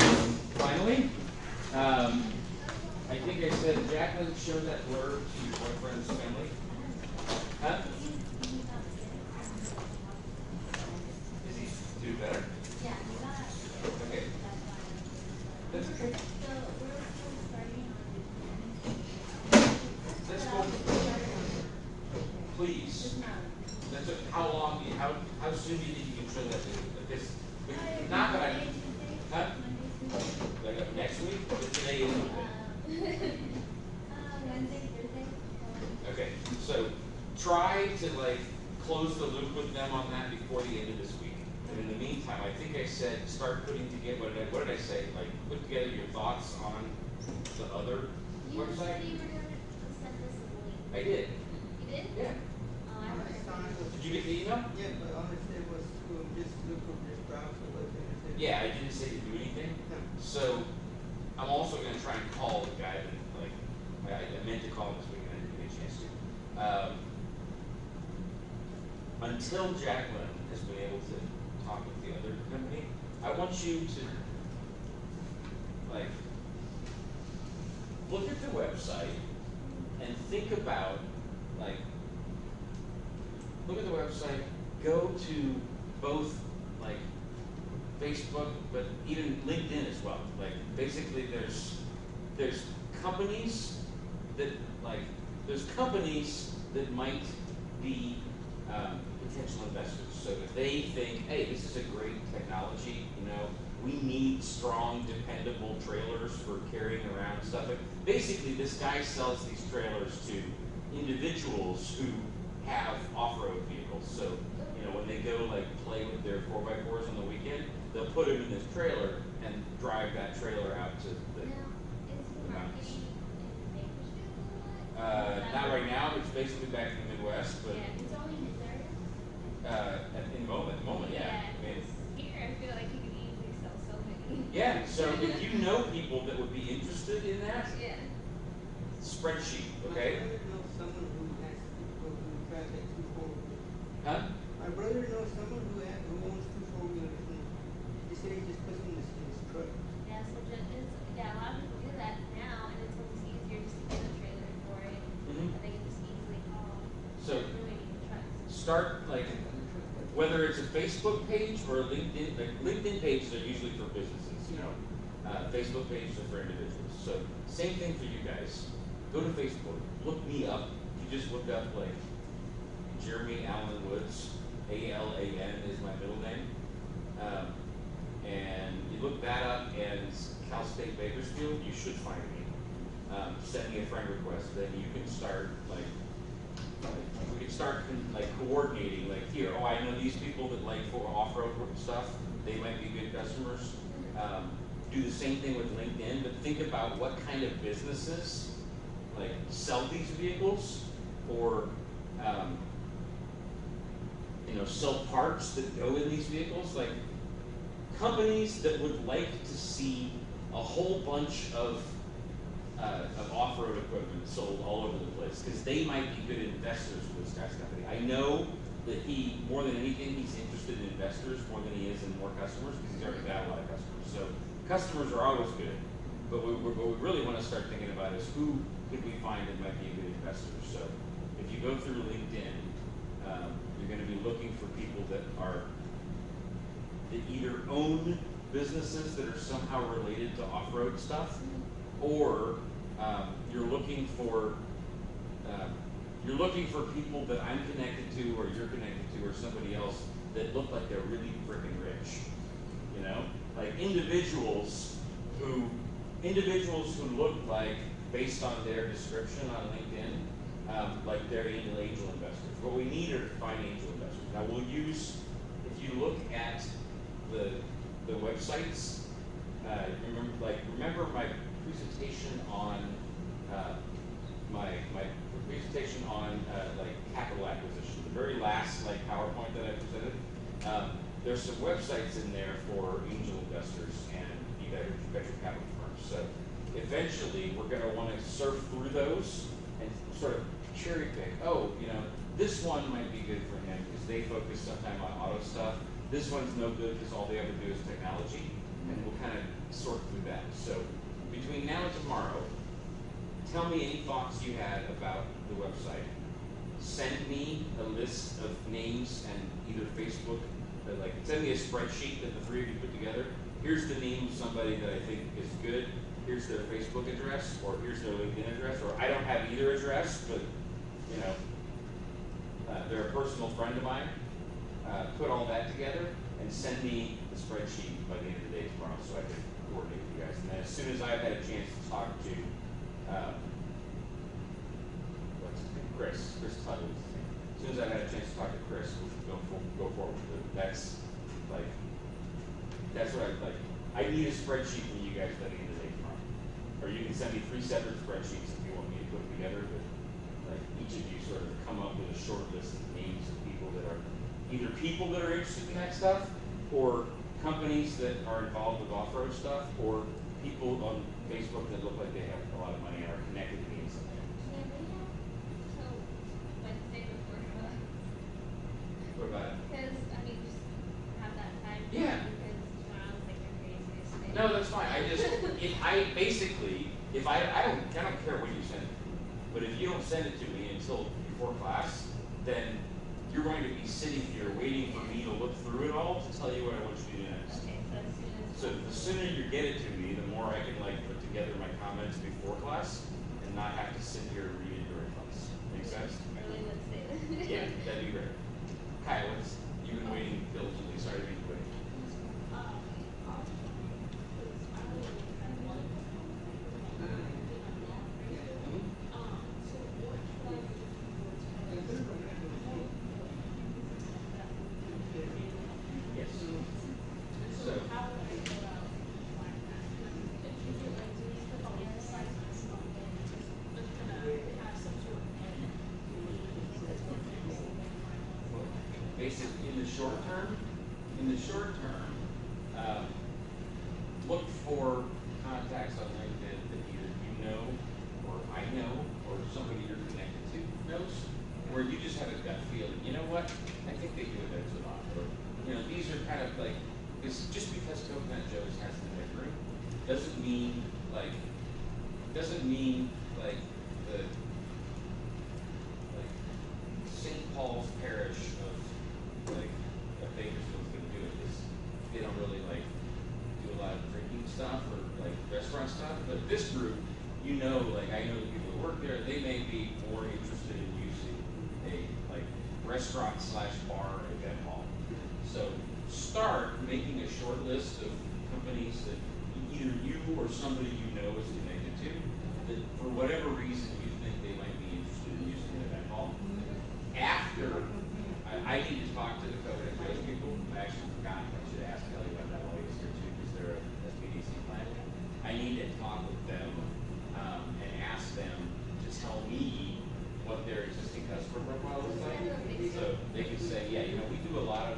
finally, I think I said, Jacqueline, show that blurb to your boyfriend's family. Huh? Is he doing better? Yeah. Okay. That's okay. So we're still starting on Let's go. Please. That's how long? How soon do you think you can show that? Because not that I. Huh? Like next week? Or today is Wednesday, Thursday. Okay. So try to, like, close the loop with them on that before the end of this week. And in the meantime, I think I said start putting together. What did I say? Like, put together your thoughts on the other You website. said you were going to send this a link. I did. You did? Yeah. Oh, I remember. Did you get the email? Yeah, but all it said was to just look up this browser, but then it said. Yeah, I didn't say to do anything. So I'm also going to try and call the guy that, like, I meant to call him this week and I didn't get a chance to. Until Jacqueline has been able to talk with the other company, I want you to, like, look at the website and think about, like, look at the website, go to both, like, Facebook, but even LinkedIn as well. Like, basically there's companies that might be potential investors. So if they think, hey, this is a great technology, we need strong, dependable trailers for carrying around stuff. Like, basically, this guy sells these trailers to individuals who have off-road vehicles. So, when they go, like, play with their 4x4s on the weekend, they'll put them in this trailer and drive that trailer out to the mountains. Not right now. It's basically back in the Midwest, but it's only in this area. in the moment, yeah. I mean, Here, I feel like you could easily sell so many. yeah. So if you know people that would be interested in that, Yeah. spreadsheet, okay? My brother knows someone who has people who drive like 2 4-wheelers. Huh? My brother knows someone who owns 2 4-wheelers. And he said he just puts them in his truck. Yeah, so a lot of people do that now, and it's almost easier just to get a trailer for it. Mhm. And they can just easily call. So Really need the trucks. start like whether it's a Facebook page or a LinkedIn. Like LinkedIn pages are usually for businesses, you know. Facebook pages are for individuals. So same thing for you guys. Go to Facebook. Look me up. You just look up like Jeremy Allen Woods. ALAN is my middle name. And you look that up and Cal State Bakersfield, you should find me. Send me a friend request. Then you can start we can start coordinating. Like here, oh, I know these people that like for off-road stuff. They might be good customers. Do the same thing with LinkedIn, but think about what kind of businesses like sell these vehicles or sell parts that go in these vehicles. Like companies that would like to see a whole bunch of off-road equipment sold all over the place because they might be good investors for this guy's company. I know that he, more than anything, he's interested in investors more than he is in more customers because he's already got a lot of customers. So customers are always good, but what we really want to start thinking about is who could we find that might be a good investor. So if you go through LinkedIn, you're going to be looking for people that either own businesses that are somehow related to off-road stuff, or you're looking for people that I'm connected to, or you're connected to, or somebody else that look like they're really freaking rich. You know, like individuals who look like, based on their description on LinkedIn, like they're angel investors. What we need are to find angel investors. Now we'll use, if you look at the websites, remember my presentation on like capital acquisition, the very last like PowerPoint that I presented. There's some websites in there for angel investors and venture capital firms. So eventually we're going to want to surf through those and sort of cherry pick. Oh, this one might be good for him because they focus sometime on auto stuff. This one's no good because all they ever do is technology, and we'll kind of sort through that. So between now and tomorrow, tell me any thoughts you had about the website. Send me a list of names and either Facebook, send me a spreadsheet that the three of you put together. Here's the name of somebody that I think is good. Here's their Facebook address, or here's their LinkedIn address, or I don't have either address, but they're a personal friend of mine. Put all that together and send me the spreadsheet by the end of the day tomorrow so I can coordinate with you guys. And then as soon as I've had a chance to talk to Chris Tuttle is his name. As soon as I've had a chance to talk to Chris, we'll go forward with it. That's what I like. I need a spreadsheet from you guys by the end of the day tomorrow. Or you can send me 3 separate spreadsheets if you want me to put them together, but like each of you sort of come up with a short list of names of people that are either people that are interested in that stuff, or companies that are involved with off-road stuff, or people on Facebook that look like they have a lot of money and are connected to me in some way. What about it? Because, just have that time. Yeah. Because tomorrow's like the craziest day. No, that's fine. I don't care when you send it, but if you don't send it to me until before class, then you're going to be sitting here waiting for me to look through it all to tell you what I want you to do next. Okay, So the sooner you get it to me, the more I can put together my comments before class and not have to sit here and read it during class. Make sense? Early Wednesday. Yeah, that'd be great. Kyle, you've been waiting diligently. Sorry to be waiting. Yes. short term, look for contacts on LinkedIn that either you know, or I know, or somebody you're connected to knows, or you just have a gut feeling. You know what? I think they do events a lot. Or, you know, these are kind of like, just because Coconut Joe's has the big room doesn't mean like the St. Paul's Parish of like Bakersfield's gonna do it. They don't really like do a lot of drinking stuff or like restaurant stuff. But this group, you know, like I know the people who work there, they may be more interested in using a like restaurant / bar event hall. So start making a short list of companies that either you or somebody you know is connected to, that for whatever reason you think they might be interested in using an event hall. After, I need to talk to the Coconut Joe's people. I actually forgot, I should ask Kelly about that while he was here too, because they're a SBDC plan. I need to talk with them and ask them to tell me what their existing customer profile is like. So they can say, yeah, you know, we do a lot of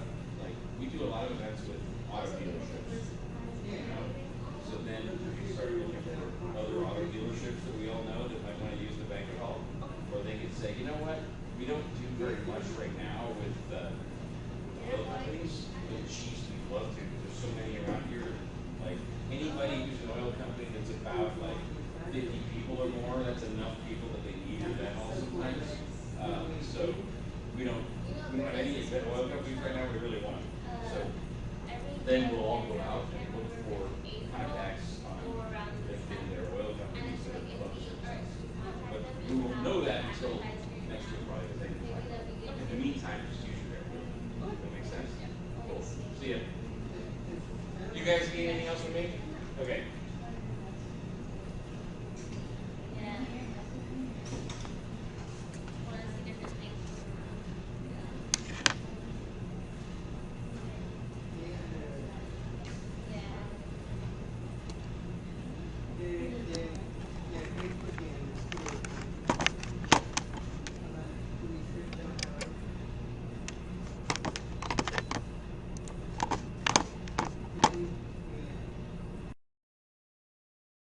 events with auto dealerships. You know? So then we start looking for other auto dealerships that we all know that might want to use the banquet hall. Or they could say, you know what, we don't do very much right now with oil companies, but geez, we'd love to, because there's so many around here. Like anybody who's an oil company that's about like 50 people or more, that's enough people that they need an event hall sometimes. So we don't have any oil companies right now we really want. So then we'll all go out and look for contacts on LinkedIn that are oil companies that are close. But we won't know that until next week probably, because they can find it. In the meantime, just use your network. That makes sense? Cool. See ya. You guys need anything else from me? Okay.